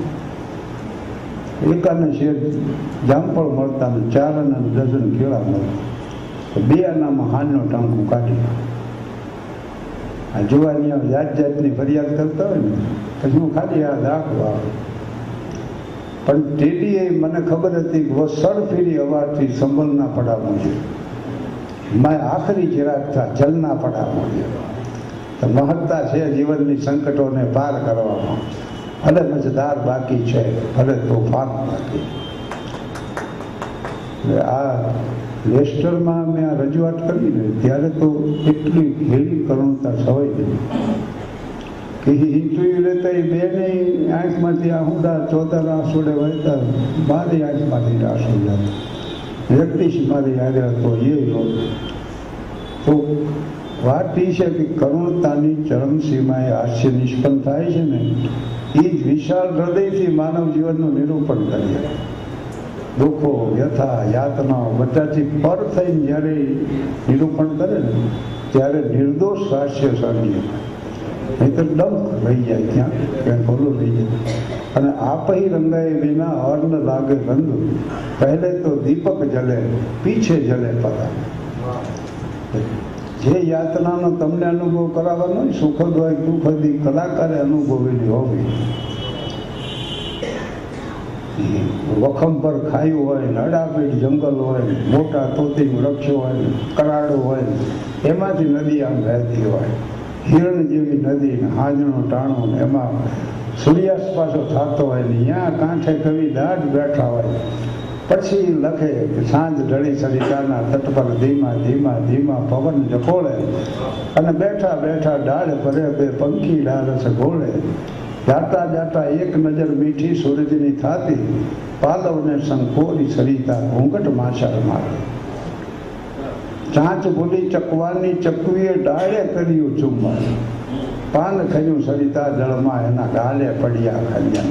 એકાના શેર જામફળ મળતા ને 4 આના ડઝન કેળા મળતા. 2 આનામાં હાનનો ટંકું કાઢી. આ જોવાની જાતની ફરિયાદ કરતા હોય ને, પછી હું ખાલી આ રાખવા. પણ ટેડીએ મને ખબર હતી કે વસળ ફેરી અવાજથી સંભલના પડાવવું છે, મેં આખરી ચિરાગ થા જલના પડાવવું છે. તો મહત્તા છે જીવનની સંકટોને પાર કરવામાં. ભલે મજદાર બાકી છે, ભલે તોફાન બાકી. આ લેસ્ટરમાં મેં આ રજૂઆત કરી ને, ત્યારે તો એટલી ઘેરી કરુણતા છવાઈ ગઈ કે ઇન્ટરવ્યુ લેતા એ બેને આંખમાંથી આહુડા ચોથા આંસુડે વળતા, મારી આંખમાંથી આંસુ જાય. વ્યક્તિ મારી યાદ હતો એ તો વાત એ છે કે કરુણતાની ચરમસીમાએ હાસ્ય નિષ્પન્ન થાય છે ને, એ જ વિશાળ હૃદયથી માનવ જીવનનું નિરૂપણ કરીએ. દુઃખો, વ્યથા, યાતનાઓ બધાથી પર થઈને જ્યારે નિરૂપણ કરે ને, ત્યારે નિર્દોષ હાસ્ય સર્જે. નહીં તો ડંખ રહી જાય ત્યાં ક્યાંક ભૂલું રહી જાય. અને આપહી રંગાએ વિના અર્ન લાગે રંગ, પહેલે તો દીપક જલે પીછે જલે પતા. જે યાતનાનો તમને અનુભવ કરાવવાનો હોય, સુખદ હોય દુઃખદ, કલાકારે અનુભવેલી હોવી. વખમ પર ખાયું હોય, અડાપીડ જંગલ હોય, મોટા તોતી વૃક્ષો હોય, કરાડો હોય, એમાંથી નદી આમ વહેતી હોય, હિરણ જેવી નદી, હાજણો ટાણો, એમાં સૂર્યાસ્ત પાછો થતો હોય ને ત્યાં કાંઠે કવિ દાઢ બેઠા હોય. પછી લખે કે સાંજ ઢળી સરિતાના તટ પર ધીમા ધીમા ધીમા પવન જકોળે, અને બેઠા બેઠા ડાળ ભરે બે પંખી ડારસ ગોળે. જાતા જાતા એક નજર મીઠી સૂરજની થાતી, પાલવને સંકોરી સરિતા ઘૂંઘટ માછર મારે. ચાંચ ભૂલી ચકવાની ચકવીએ ડાળે કર્યું ચુંબન, પાન ખર્યું સરિતા જળમાં એના ગાલે પડ્યા ખંજન.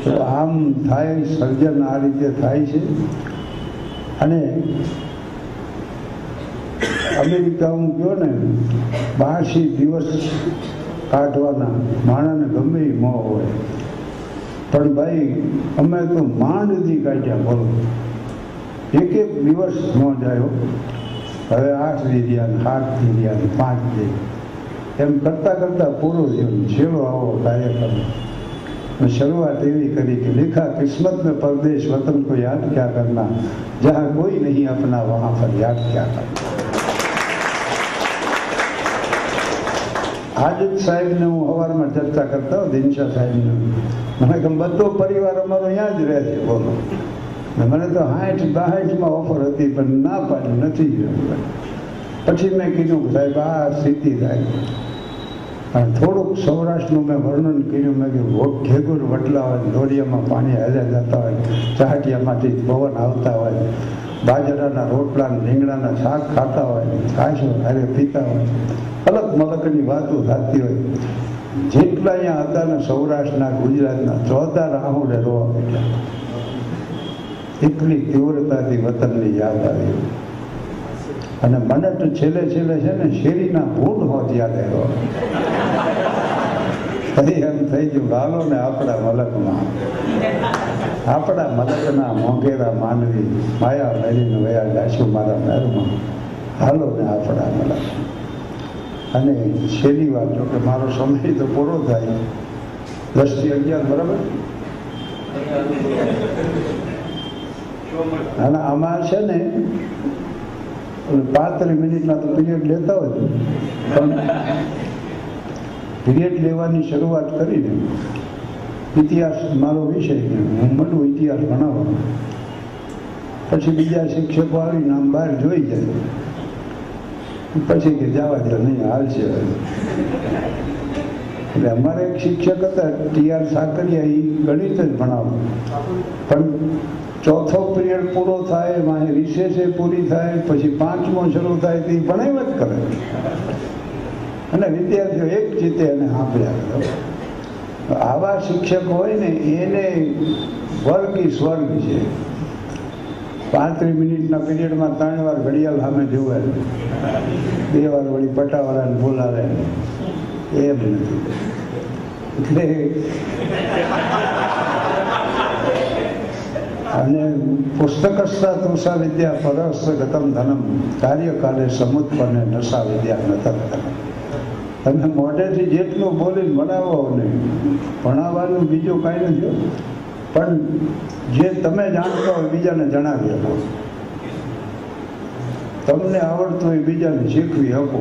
તો આમ થાય, સર્જન આ રીતે થાય છે. અને અમેરિકા હું કહ્યો ને 82 દિવસ કાઢવાના માણસને ગમે એ મોહ હોય, પણ ભાઈ અમે તો માંડથી કાઢ્યા. બોલો, એક દિવસ ન જાય. હવે 8 દી રહ્યા, 7 દી રહ્યા, 5 દી, એમ કરતાં કરતાં પૂરો થયો. છેલ્લો આવો કાર્યક્રમ શરૂઆત એવી કરી કે लिखा किस्मत में परदेश वतन को याद क्या करना, जहाँ कोई नहीं अपना वहाँ पर याद क्या करना. આજ જ સાહેબને હું સવારમાં ચર્ચા કરતા હોઉં, દિનશા સાહેબને. મને કે બધો પરિવાર અમારો અહીંયા જ રહે છે. બોલો, મને તો 60-62માં ઓફર હતી, પણ ના પાડી, નથી ગયો. પછી મેં કીધું કે સાહેબ આ સ્થિતિ થાય. અને થોડુંક સૌરાષ્ટ્રનું મેં વર્ણન કર્યું. મેં કીધું ઘેગુર વટલા હોય, દોરિયામાં પાણી હાલ્યા જતા હોય, ચાહટિયામાંથી પવન આવતા હોય, બાજરાના રોટલા રીંગણાના શાક ખાતા હોય, કાશો હારે પીતા હોય, અલગ મલકની વાતો થતી હોય. જેટલા અહીંયા હતા ને સૌરાષ્ટ્રના ગુજરાતના 14 રાહુલે રોવા બેઠા. એટલી તીવ્રતાથી વતનની યાદ આવી. અને મને તો છેલ્લે છેલ્લે છે ને શેરીના ભૂલ હોત યાદ આવ્યો. એમ થઈ ગયું, હાલો ને આપણા મલકમાં, આપણા મલકના મોંઘેરા માનવી, માયા મેરીને વયા જાશું મારા મહેરમાં, હાલો ને આપણા મલક. અને છેલ્લી વાત, જો કે મારો સમય તો પૂરો થાય, 10 થી 11, બરાબર. અને આમાં છે ને 35 મિનિટના તો પીરિયડ લેતા હોય, પણ પીરિયડ લેવાની શરૂઆત કરીને ઇતિહાસ મારો વિષય, હું મોટું ઇતિહાસ ભણાવવાનો. પછી બીજા શિક્ષકો આવીને આમ બહાર જોઈ જાય, પછી કે જવા દે, નહીં હાલશે. એટલે અમારે એક શિક્ષક હતા TR સાકરિયા, એ ગણિત જ ભણાવતા. પણ ચોથો પીરિયડ પૂરો થાય, મારે રિસેસે પૂરી થાય, પછી 5મો શરૂ થાય, તે ભણાવ જ કરે. અને વિદ્યાર્થીઓ એક ચિત્તે એને સાંભળ્યા કરે. આવા શિક્ષક હોય ને એને વર્ગ ઈ સ્વર્ગ છે. 35 મિનિટના પીરિયડમાં 3 વાર ઘડિયાળ સામે જોવે, 2 વાર વળી પટાવાળાને બોલાવે, એમ નથી. એટલે અને પુસ્તકસ્તા તુષા વિદ્યા પરસ ગતમ ધનમ, કાર્યકાલે સમુત્પન્ને નશા વિદ્યા નતર ધનમ. તમે મોઢેથી જેટલું બોલીને ભણાવો ને, ભણાવવાનું બીજું કાંઈ નથી, પણ જે તમે જાણતો હોય બીજાને જણાવી શકો, તમને આવડતું હોય બીજાને શીખવી શકો.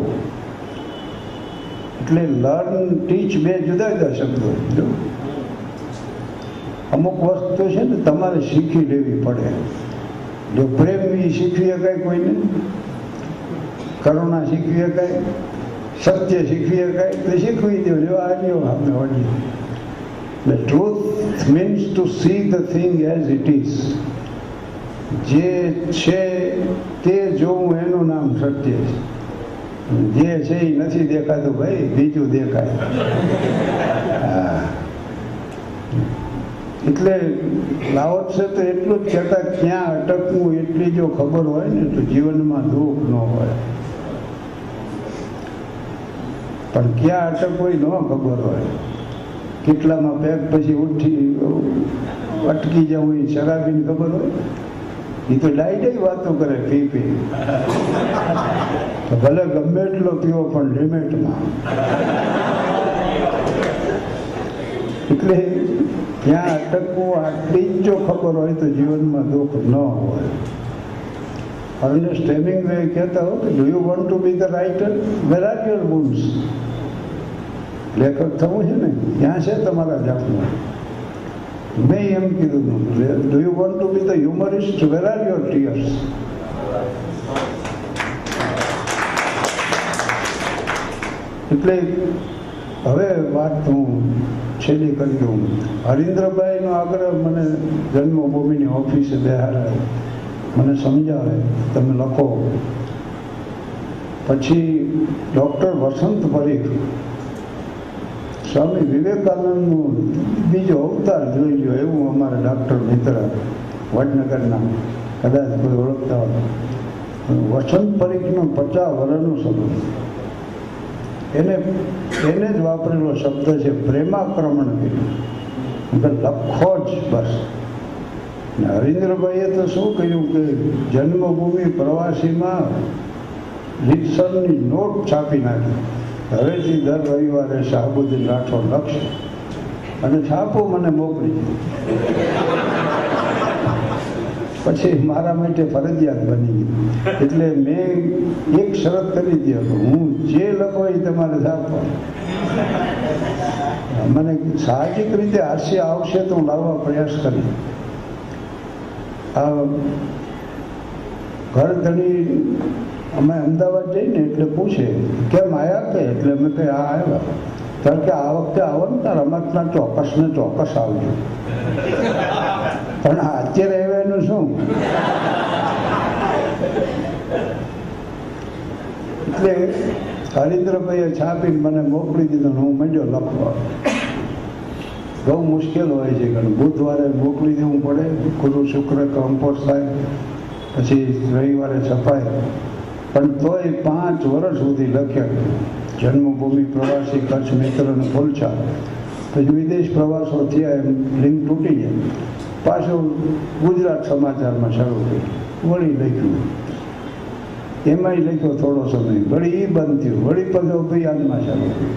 એટલે લર્ન, ટીચ બે જુદા જુદા શબ્દો. જો અમુક વસ્તુ છે ને તમારે શીખી લેવી પડે. જો પ્રેમ એ શીખવી શકાય કોઈને, કરુણા શીખવી શકાય, સત્ય શીખવી શકાય, તો શીખવી દો. જો આવ્યો આપણે વળીએ. The truth means to see the thing as it is. જે છે તે જોવું, એનું નામ સત્ય છે. જે છે એ નથી દેખાતું ભાઈ, બીજું દેખાય. એટલે લાવત છે તો એટલું જ કહેતા, ક્યાં અટકવું એટલી જો ખબર હોય ને તો જીવનમાં દુઃખ ન હોય. પણ ક્યાં અટકવું એ ન ખબર હોય. કેટલામાં પેક પછી અટકી જવું એ શરાબીને ખબર હોય? એ તો ડાયટ વાતો કરે પી તો ભલે ગમે એટલો પીવો પણ લિમિટમાં. એટલે ત્યાં અટકવું આટલી જ જો ખબર હોય તો જીવનમાં દુઃખ ન હોય. અર્નેસ્ટ હેમિંગવે કહેતા હો કે do you want to be the writer, where are your wounds? લેખક થવું છે ને, ત્યાં છે તમારા જાતમાં. મેં એમ કીધું, do you want to be the humorist, where are your tears? એટલે હવે વાત હું છેલ્લી કરી દઉં. હરીન્દ્રભાઈનો આગ્રહ મને જન્મભૂમિની ઓફિસે બેહાડે, મને સમજાવે તમે લખો. પછી ડૉક્ટર વસંત પરીખ, સ્વામી વિવેકાનંદનું બીજો અવતાર જોઈ લો એવું અમારા ડૉક્ટર મિત્ર વડનગરના, કદાચ કોઈ ઓળખતા હોય. વસંત પરીખનો 50 વર્ષનો સંબંધ. એને જ વાપરેલો શબ્દ છે પ્રેમાક્રમણ કર્યું, લખો જ બસ. હરીન્દ્રભાઈએ તો શું કહ્યું કે જન્મભૂમિ પ્રવાસીમાં રીતસરની નોટ છાપી નાખી, હવેથી દર રવિવારે શાહબુદ્દીન રાઠોડ લખશે અને છાપો મને મોકલી. પછી મારા માટે ફરજિયાત બની ગઈ. એટલે મેં એક શરત કરી દીધી, હું જે લખો એ તમારે છાપવા. મને સાહજિક રીતે હાસ્ય આવશે તો હું લાવવા પ્રયાસ કરી. આ ઘર ધણી અમે અમદાવાદ જઈને એટલે પૂછે કેમ આવ્યા કે, એટલે મેં કહે આ આવ્યા. કારણ કે આ વખતે આવો ને રમતના ચોક્કસ ને ચોક્કસ આવજો. પણ અત્યારે આવ્યાનું શું? એટલે હરીન્દ્રભાઈએ છાપીને મને મોકલી દીધો, હું માંડ્યો લખવા. બહુ મુશ્કેલ હોય છે, કારણ બુધવારે મોકલી દેવું પડે, ગુરુ શુક્ર કમ્પોઝ થાય, પછી રવિવારે છપાય. પણ તોય 5 વર્ષ સુધી લખ્યા. જન્મભૂમિ પ્રવાસી, કચ્છ મિત્ર અને ફૂલછા. પછી વિદેશ પ્રવાસો થયા, એમ લિંક તૂટી જાય. પાછું ગુજરાત સમાચારમાં શરૂ કર્યું, વળી લખ્યું. એમાંય લખ્યો થોડો સમય, વળી એ બંધ થયું, વળી પછી અભિયાનમાં શરૂ કર્યું.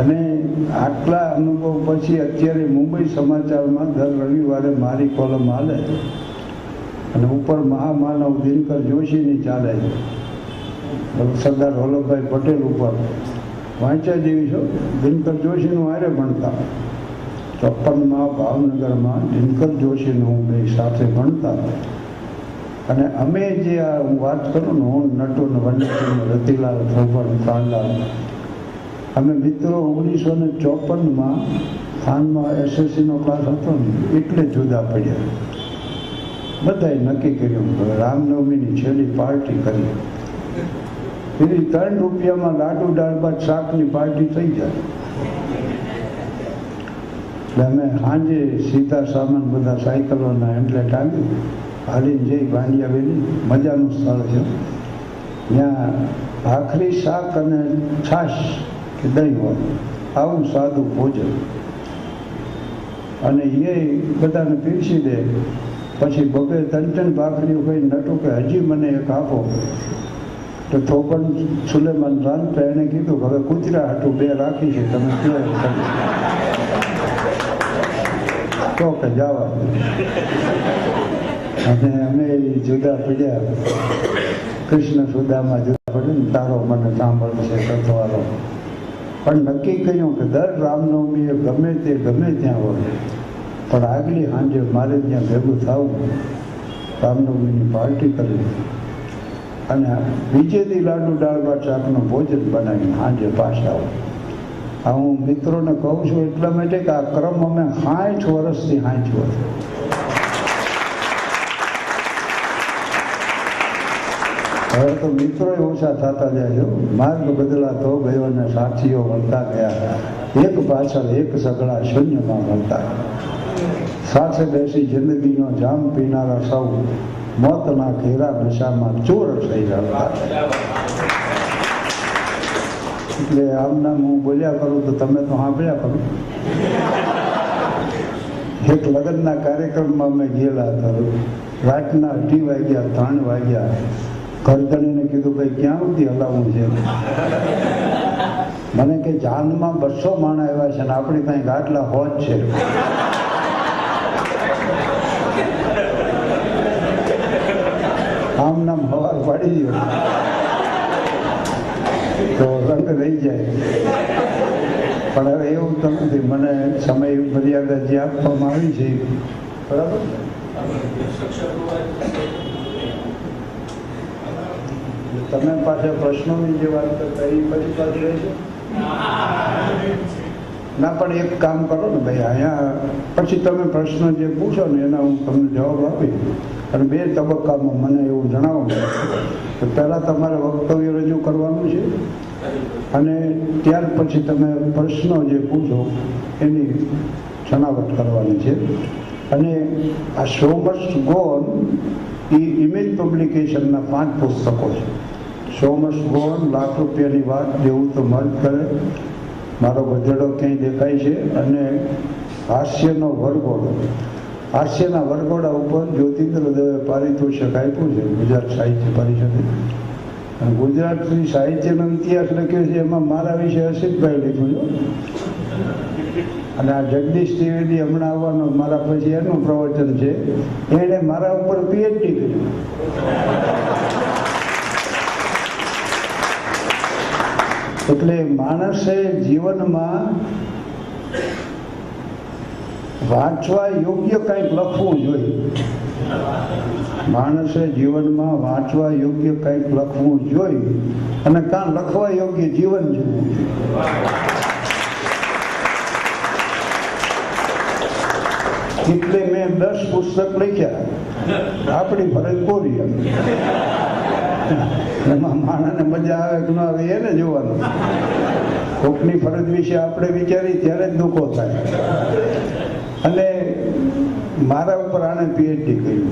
અને આટલા અનુભવ પછી અત્યારે મુંબઈ સમાચારમાં દર રવિવારે મારી કોલમ હાલે અને ઉપર મહામાનવ દિનકર જોશીની ચાલે, સરદાર વલ્લભભાઈ પટેલ ઉપર વાંચ્યા જેવી છો. દિનકર જોશીનું હારે ભણતા 54માં ભાવનગરમાં દિનકર જોશીનું બે સાથે ભણતા. અને અમે જે આ હું વાત કરું ને, હું નટુ વન્યચંદ્ર, રતિલાલ, થોભણ, પ્રાણલાલ, અમે મિત્રો 1954માં થાનમાં SSCનો ક્લાસ હતો ને એટલે જુદા પડ્યા. બધાએ નક્કી કર્યું રામનવમીની છેલ્લી પાર્ટી કરી. એની 3 રૂપિયામાં લાડુ દાળ ભાત શાકની પાર્ટી થઈ જાય. એટલે અમે સાંજે સીધા સામાન બધા સાયકલોના એટલે ટાંગ્યું, હાલીને જઈ ભાંડિયા વેલી. મજાનું સ્થળ છે. ત્યાં ભાખરી, શાક અને છાશ કે દહીં હોય, આવું સાદું ભોજન. અને એ બધાને પીરસી દે. પછી બબે 3 ભાખરીઓ કઈ નટુ કે હજી મને એક આપો. તો થોપણ સુલેમાન રાંધતા એણે કીધું કે હવે કૂતરા હાટું 2 રાખી છે, તમે કયો તો કે જવા. અને અમે જુદા પડ્યા. કૃષ્ણ સુદામાં જુદા પડે ને, તારો મને સાંભળશે કથવારો. પણ નક્કી કર્યું કે દર રામનવમીએ ગમે ત્યાં હોય, પણ આગલી સાંજે મારે ત્યાં ભેગું થવું, રામનવમીની પાર્ટી કરવી અને બીજેથી લાડુ દાળ ભાત શાકનું ભોજન બનાવીને સાંજે પાછા આવું. આ હું મિત્રોને કહું છું એટલા માટે કે આ ક્રમ અમે 60 વર્ષથી 60 વર્ષ. હવે તો મિત્રો ઓછા થતા જાય છે. માર્ગ બદલાતો ગયો અને સાથીઓ મળતા ગયા, એક પાછળ એક સગડા શૂન્યમાં મળતા. સાથે બેસી જિંદગીનો જામ પીનારા સૌ મોતના ઘેરા નશામાં ચોર થઈ રહ્યા. એટલે આમ નામ હું બોલ્યા કરું તો તમે તો સાંભળ્યા કરો. એક લગ્નના કાર્યક્રમમાં અમે ગયેલા હતા. રાતના 2 વાગ્યા 3 વાગ્યા. કરધણીને કીધું ભાઈ ક્યાં સુધી હલાવવું છે? મને કે જાનમાં 200 માણસ આવ્યા છે ને આપણી ત્યાં ગાટલા હોજ છે. આમ નામ હવાર પાડી દો તો રંગ રહી જાય. પણ હવે એવું તો નથી. મને સમય મર્યાદા જે આપવામાં આવી છે બરાબર. તમે પાછા પ્રશ્નોની જે વાત કરતા એ પછી પાછી રહેશે. ના પણ એક કામ કરો ને ભાઈ, અહીંયા પછી તમે પ્રશ્ન જે પૂછો ને એના હું તમને જવાબ આપી. અને 2 તબક્કામાં મને એવું જણાવો કે પહેલાં તમારે વક્તવ્ય રજૂ કરવાનું છે અને ત્યાર પછી તમે પ્રશ્નો જે પૂછો એની છણાવટ કરવાની છે. અને આ શો મસ્ટ ગો ઓન એ ઇમેજ પબ્લિકેશનના 5 પુસ્તકો છે. Show must go on, lakh રૂપિયાની વાત, જેવું તો મર્જ કરે, મારો ગધેડો ક્યાંય દેખાય છે, અને હાસ્યનો વરઘોડો. હાસ્યના વરઘોડા ઉપર જ્યોતિન્દ્ર દવે પારિતોષિક આપ્યું છે ગુજરાત સાહિત્ય પરિષદે. અને ગુજરાતી સાહિત્યનો ઇતિહાસ લખ્યો છે એમાં મારા વિશે હર્ષિતભાઈ લીધું છે. અને આ જગદીશ ત્રિવેદી હમણાં આવવાનો મારા પછી એનું પ્રવચન છે. એણે મારા ઉપર પીએચડી કર્યું. એટલે માણસે જીવનમાં વાંચવા યોગ્ય કંઈક લખવું જોઈએ. માણસે જીવનમાં વાંચવા યોગ્ય કંઈક લખવું જોઈએ અને કાં લખવા યોગ્ય જીવન જીવવું જોઈએ. એટલે મેં 10 પુસ્તક લખ્યા. આપણી ફરજ પૂરી. એમાં માણસને મજા આવે કે ન આવે એને જોવાનું. કોકની ફરજ વિશે આપણે વિચારી ત્યારે જ દુઃખો થાય. અને મારા ઉપર આણે પીએચડી કર્યું.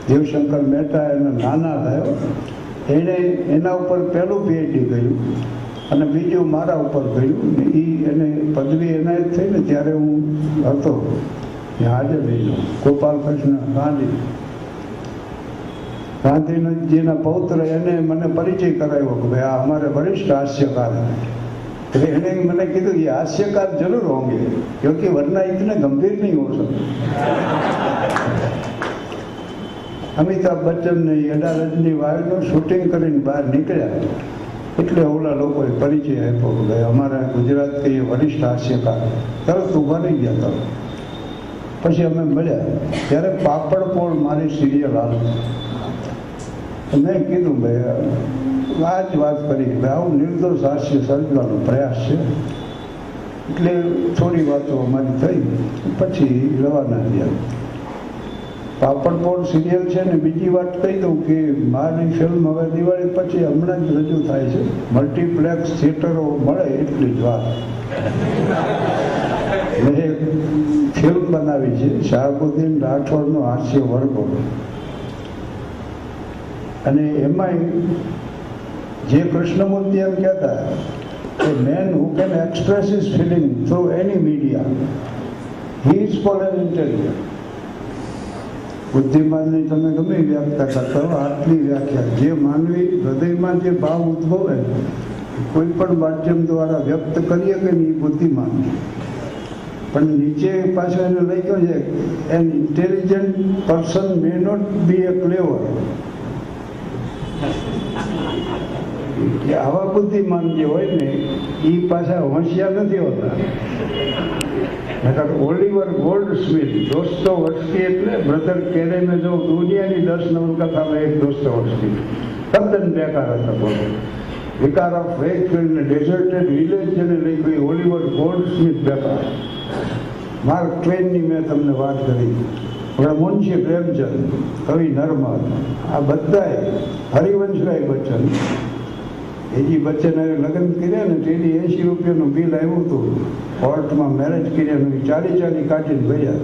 દેવશંકર મહેતા એના નાના થયો, એણે એના ઉપર પહેલું પીએચડી કર્યું અને બીજું મારા ઉપર કર્યું. એને પદવી એનાયત થઈ ને ત્યારે હું હતો હાજર રહીલો. ગોપાલકૃષ્ણ ગાંધીજીના પૌત્ર એને મને પરિચય કરાવ્યો કે ભાઈ આ અમારે વરિષ્ઠ હાસ્યકાર. એટલે એને મને કીધું એ હાસ્યકાર જરૂર હોંગે ક્યોંકि વરના ઇતને ગંભીર નહીં હો सकते. અમિતાભ બચ્ચન ને અડા રજની વાયરનું શૂટિંગ કરીને બહાર નીકળ્યા એટલે ઓલા લોકોએ પરિચય આપ્યો કે ભાઈ અમારા ગુજરાત કે એ વરિષ્ઠ હાસ્યકાર. તરત ઊભા રહી ગયા તરત. પછી અમે મળ્યા ત્યારે પાપડપોળ મારી સિરિયલ હાલતી. મેં કીધું ભાઈ આ જ વાત કરી ભાઈ આવું નિર્દોષ હાસ્ય સર્જવાનો પ્રયાસ છે. એટલે થોડી વાતો અમારી થઈ પછી રવાના થયા. પાપડપોળ સિરિયલ છે ને બીજી વાત કહી દઉં કે મારી ફિલ્મ હવે દિવાળી પછી હમણાં જ રજૂ થાય છે. મલ્ટીપ્લેક્સ થિયેટરો મળે એટલી જ વાત. મેં એક ફિલ્મ બનાવી છે શાહબુદ્દીન રાઠોડનો હાસ્ય વરઘોડો. અને એમાં જે કૃષ્ણમૂર્તિ એમ કહેતા કે man who can express his feeling through any media he is for an intelligent. બુદ્ધિમાનની તમે ગમે વ્યાખ્યા કરતા હો, આટલી વ્યાખ્યા જે માનવી હૃદયમાં જે ભાવ ઉદ્ભવે કોઈ પણ માધ્યમ દ્વારા વ્યક્ત કરીએ કે નહીં બુદ્ધિમાન. પણ નીચે પાછળ એને લખ્યો છે an intelligent person may not be a clever. કે આવા બુદ્ધિમાન જે હોય ને એ પાછા હોશિયાર નથી હોતા. ઓલિવર ગોલ્ડસ્મિથ દોસ્તોવસ્કી એટલે બ્રધર કેરેમેઝોવ દુનિયાની 10 નવલકથામાં એક દોસ્તોવસ્કી તદ્દન બેકાર હતા. બોલો વિકાર ઓફ વેકફિલ્ડ ને ડેઝર્ટેડ વિલેજ જેને લખ્યું ઓલિવર ગોલ્ડસ્મિથ બેકાર. માર્ક ટ્વેનની મેં તમને વાત કરી. હવે મુનશી પ્રેમચંદ, કવિ નર્મદ, આ બધાએ હરિવંશરાય બચ્ચન, એજી બચ્ચને લગ્ન કર્યા ને તેની 80 રૂપિયાનું બિલ આવ્યું હતું. કોર્ટમાં મેરેજ કર્યાનું 40 કાઢીને ભર્યા.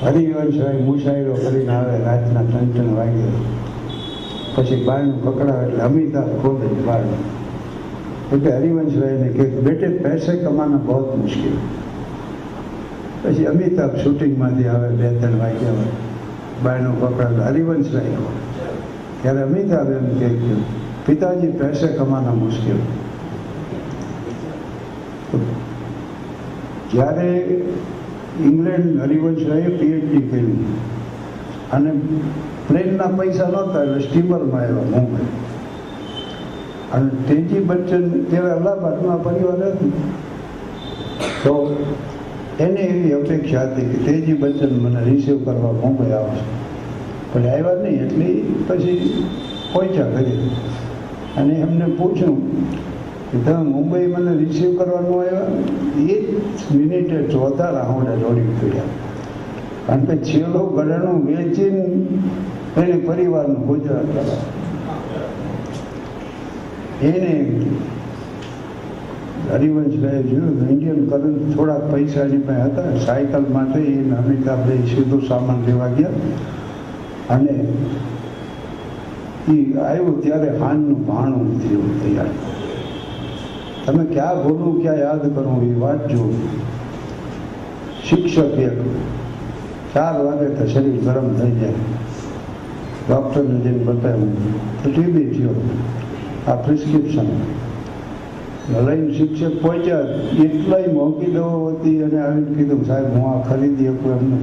હરિવંશરાય મુશાયરો કરીને આવે રાતના 3 વાગે. પછી બાયણું પકડાવે એટલે અમિતાભ ખોલે બાયણું એટલે હરિવંશરાયને કહે બેટે પૈસે કમાના બહુ મુશ્કેલ. પછી અમિતાભ શૂટિંગમાંથી આવે 2-3 વાગ્યા બાયણું પકડાવે હરિવંશરાય ખોલે. ત્યારે અમિતાભ એમ કહે પિતાજી પૈસે કમાના મુશ્કેલ. જ્યારે ઇંગ્લેન્ડ હરિવંશરાયે PhD કર્યું અને પ્લેનના પૈસા નહોતા એટલે સ્ટીમરમાં આવ્યા મુંબઈ. અને તેજી બચ્ચન ત્યારે અલ્હાબાદમાં પરિવાર હતું તો એને એવી અપેક્ષા હતી કે તેજી બચ્ચન મને રિસીવ કરવા મુંબઈ આવશે, પણ આવ્યા નહીં. એટલે પછી પહોંચ્યા ઘરે અને એમને પૂછ્યું કે તમે મુંબઈ મને રિસીવ કરવાનું આવ્યા? એ જ મિનિટે 14 રાઉન્ડે દોડી ગયા. કારણ કે છેલ્લો ગળાનું વેચીને એને પરિવારનું ગુજરાત કરાવે. એને હરિવંશરાયે જોયું ઇન્ડિયન કરન્સ થોડાક પૈસા એની પાસે હતા સાયકલ માટે. એને અમિતાભ સીધું સામાન લેવા ગયા અને એ આવ્યું ત્યારે હાનનું ભાણું થયું તૈયાર. તમે ક્યાં ભૂલું ક્યાં યાદ કરું એ વાંચજો. શિક્ષક એક 4 વાગે તો શરીર ગરમ થઈ જાય. ડૉક્ટરને જઈને બતાવ્યું તો ટીબી થયો, આ પ્રિસ્ક્રિપ્શન લઈને શિક્ષક પહોંચ્યા. એટલાય મોંઘી દવાઓ હતી અને આવીને કીધું સાહેબ હું આ ખરીદી શકું એમને,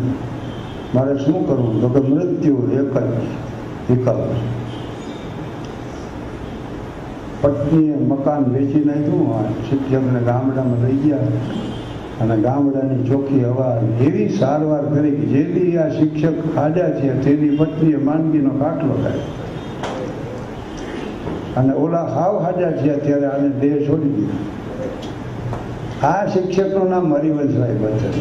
મારે શું કરવું? તો કે મૃત્યુ એક જ વિકલ્પ. પત્નીએ મકાન વેચી નાખ્યું, શિક્ષકને ગામડામાં લઈ ગયા અને ગામડાની ચોખ્ખી હવા એવી સારવાર કરી કે જેથી આ શિક્ષક હાજા છે તેની પત્નીએ માંદગીનો ખાટલો ખાય અને ઓલા હાવ હાજા છે ત્યારે આને દેહ છોડી દીધો. આ શિક્ષકનું નામ હરિવંશરાય બચ્ચન.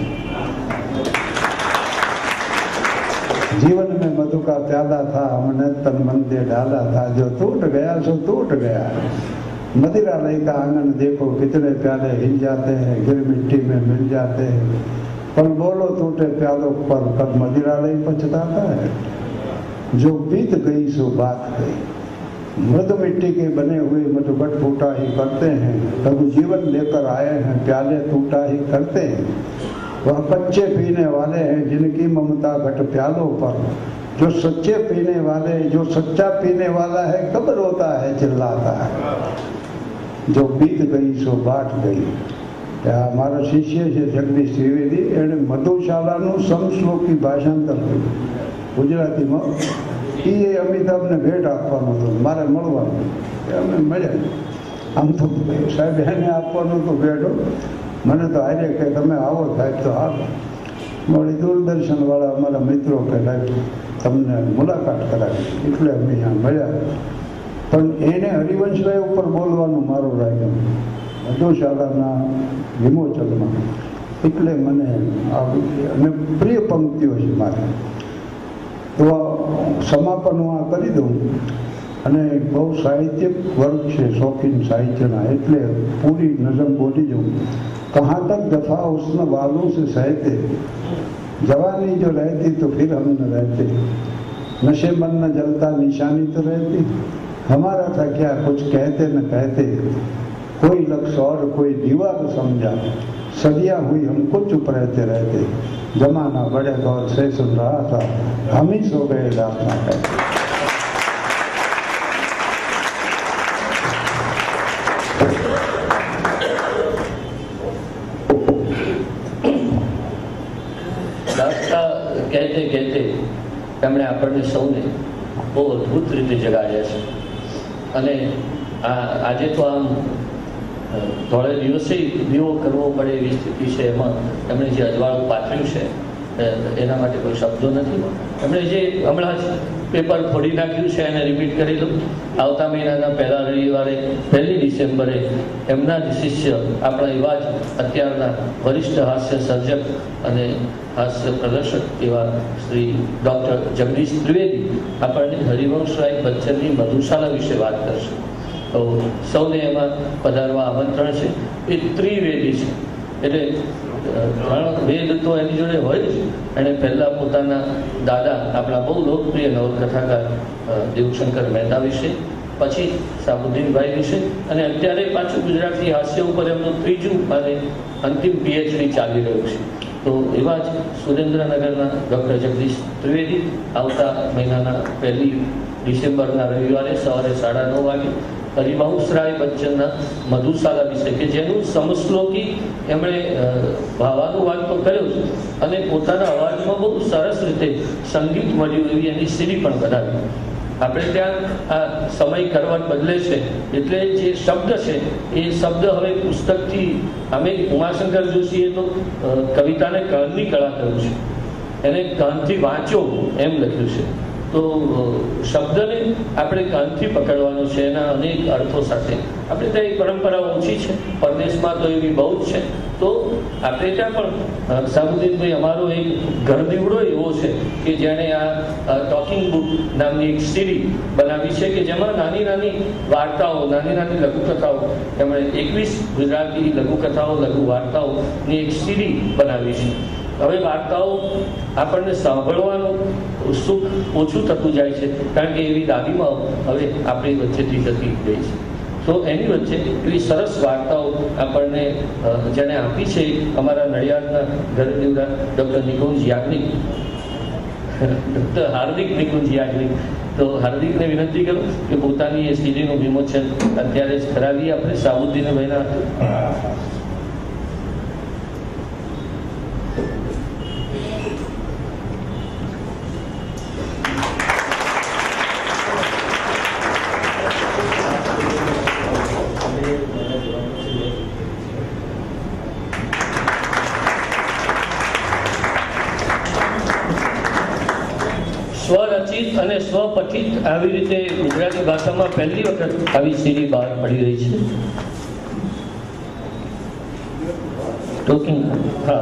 जीवन में मधु का प्याला था हमने तन मन दे डाला था जो टूट गया सो टूट गया. मदिरा लय का आंगन देखो कितने प्याले हिल जाते हैं गिर मिट्टी में मिल जाते हैं पर बोलो टूटे प्यालों पर कब मदिरा लय पछताता है. जो बीत गई सो बात गई. मृद मिट्टी के बने हुए मधुबट फूटा ही करते हैं. तब जीवन लेकर आए हैं प्याले टूटा ही करते हैं. वह कच्चे पीने वाले हैं जिनकी ममता घट प्यालों पर. जो सच्चे पीने वाले जो सच्चा पीने वाला है कब रोता है चिल्लाता है. जो बीत गई सो बाट गई. મારા શિષ્ય છે જગદીશ ત્રિવેદી, એણે મધુશાલાનું સમશ્લોકી ભાષાંતર કર્યું ગુજરાતીમાં. એ અમિતાભને ભેટ આપવાનું હતું, મારે મળવાનું. અમે મળ્યા. આમ તો સાહેબ એને આપવાનું હતું ભેટો. મને તો આજે કે તમે આવો સાહેબ તો આવો. મારી દૂરદર્શનવાળા અમારા મિત્રો કે સાહેબ તમને મુલાકાત કરાવી એટલે અમે અહીંયા મળ્યા. પણ એને હરિવંશરાય ઉપર બોલવાનું મારું રાખ્યું મધુશાલાના વિમોચનમાં. એટલે મને અને પ્રિય પંક્તિઓ છે મારી. તો સમાપન હું આ કરી દઉં. અને બહુ સાહિત્યિક વર્ગ છે શौकीन સાહિત્યના, એટલે પૂરી નઝમ બોલી જાઉં. कहाँ तक दफा उसने वालों से सहते. जवानी जो रहती तो फिर हम न रहते. नशे मन न जलता निशानी तो रहती. हमारा था क्या कुछ कहते न कहते. कोई लक्ष्य और कोई दीवार समझा. सदियां हुई हमको चुप रहते रहते. जमाना बड़े गौर से सुन रहा था. हम ही सो गए दास्तां कहते. કહેતે કહેતે તેમણે આપણને સૌને બહુ અદ્ભુત રીતે જગાડ્યા છે. અને આજે તો આમ ધોળે દિવસે દીવો કરવો પડે એવી સ્થિતિ છે. એમાં એમણે જે અજવાળું પાથર્યું છે એના માટે કોઈ શબ્દો નથી. એમણે જે હમણાં જ પેપર ફોડી નાખ્યું છે એને રિપીટ કરી દઉં. આવતા મહિનાના પહેલા રવિવારે 1 ડિસેમ્બરે એમના જ શિષ્ય આપણા એવા જ અત્યારના વરિષ્ઠ હાસ્ય સર્જક અને હાસ્ય પ્રદર્શક એવા શ્રી ડૉક્ટર જગદીશ ત્રિવેદી આપણને હરિવંશરાય બચ્ચનની મધુશાલા વિશે વાત કરશે. તો સૌને એમાં પધારવા આમંત્રણ છે. એ ત્રિવેદી છે એટલે ત્રણ વેદ તો એની જોડે હોય જ. એણે પહેલાં પોતાના દાદા આપણા બહુ લોકપ્રિય નવલકથાકાર દેવશંકર મહેતા વિશે, પછી સાબુદ્દીનભાઈ વિશે, અને અત્યારે પાછું ગુજરાતી હાસ્ય ઉપર એમનું ત્રીજું અને અંતિમ PhD ચાલી રહ્યું છે. તો એવા જ સુરેન્દ્રનગરના ડૉક્ટર જગદીશ ત્રિવેદી આવતા મહિનાના 1 ડિસેમ્બરના રવિવારે સવારે 9:30 વાગે હરિવંશરાય બચ્ચનના મધુશાલા વિશે, કે જેનું સમશ્લોકી એમણે ભાવાનુવાદ તો કર્યો છે અને પોતાના અવાજમાં બહુ સરસ રીતે સંગીત મળ્યું એવી એની સીડી પણ બનાવી. આપણે ત્યાં આ સમય કરવટ બદલે છે એટલે જે શબ્દ છે એ શબ્દ હવે પુસ્તકથી, અમે ઉમાશંકર જોશીએ તો કવિતાને કાનની કળા કહ્યું છે, એને કાનથી વાંચો એમ લખ્યું છે. તો શબ્દને આપણે કાનથી પકડવાનો છે, એના અનેક અર્થો સાથે. આપણે ત્યાં એક પરંપરા ઓછી છે, પરદેશમાં તો એવી બહુ જ છે. તો આપણે ત્યાં પણ સાબુદ્દીનભાઈ અમારો એક ઘરદીવડો એવો છે કે જેણે આ ટોકિંગ બુક નામની એક સીડી બનાવી છે, કે જેમાં નાની નાની વાર્તાઓ, નાની નાની લઘુકથાઓ, એમણે 21 ગુજરાતી લઘુકથાઓ, લઘુ વાર્તાઓની એક સીડી બનાવી છે. હવે વાર્તાઓ આપણને સાંભળવાનું સુખ ઓછું થતું જાય છે, કારણ કે એવી દાદીમાં હવે આપણી વચ્ચેથી જતી ગઈ છે. તો એની વચ્ચે એવી સરસ વાર્તાઓ આપણને જેણે આપી છે અમારા નડિયાદના ઘરદીવડા ડૉક્ટર નિકુંજ યાજ્ઞિક, ડૉક્ટર હાર્દિક નિકુંજ યાજ્ઞિક. તો હાર્દિકને વિનંતી કરું કે પોતાની એ સીડીનું વિમોચન અત્યારે જ કરાવીએ આપણે સાબુદ્દીનભાઈના. સ્વરચિત અને સ્વપઠિત આવી રીતે ગુજરાતી ભાષામાં પહેલી વખત આવી સીડી બહાર પડી રહી છે. ટોકિંગ, હા.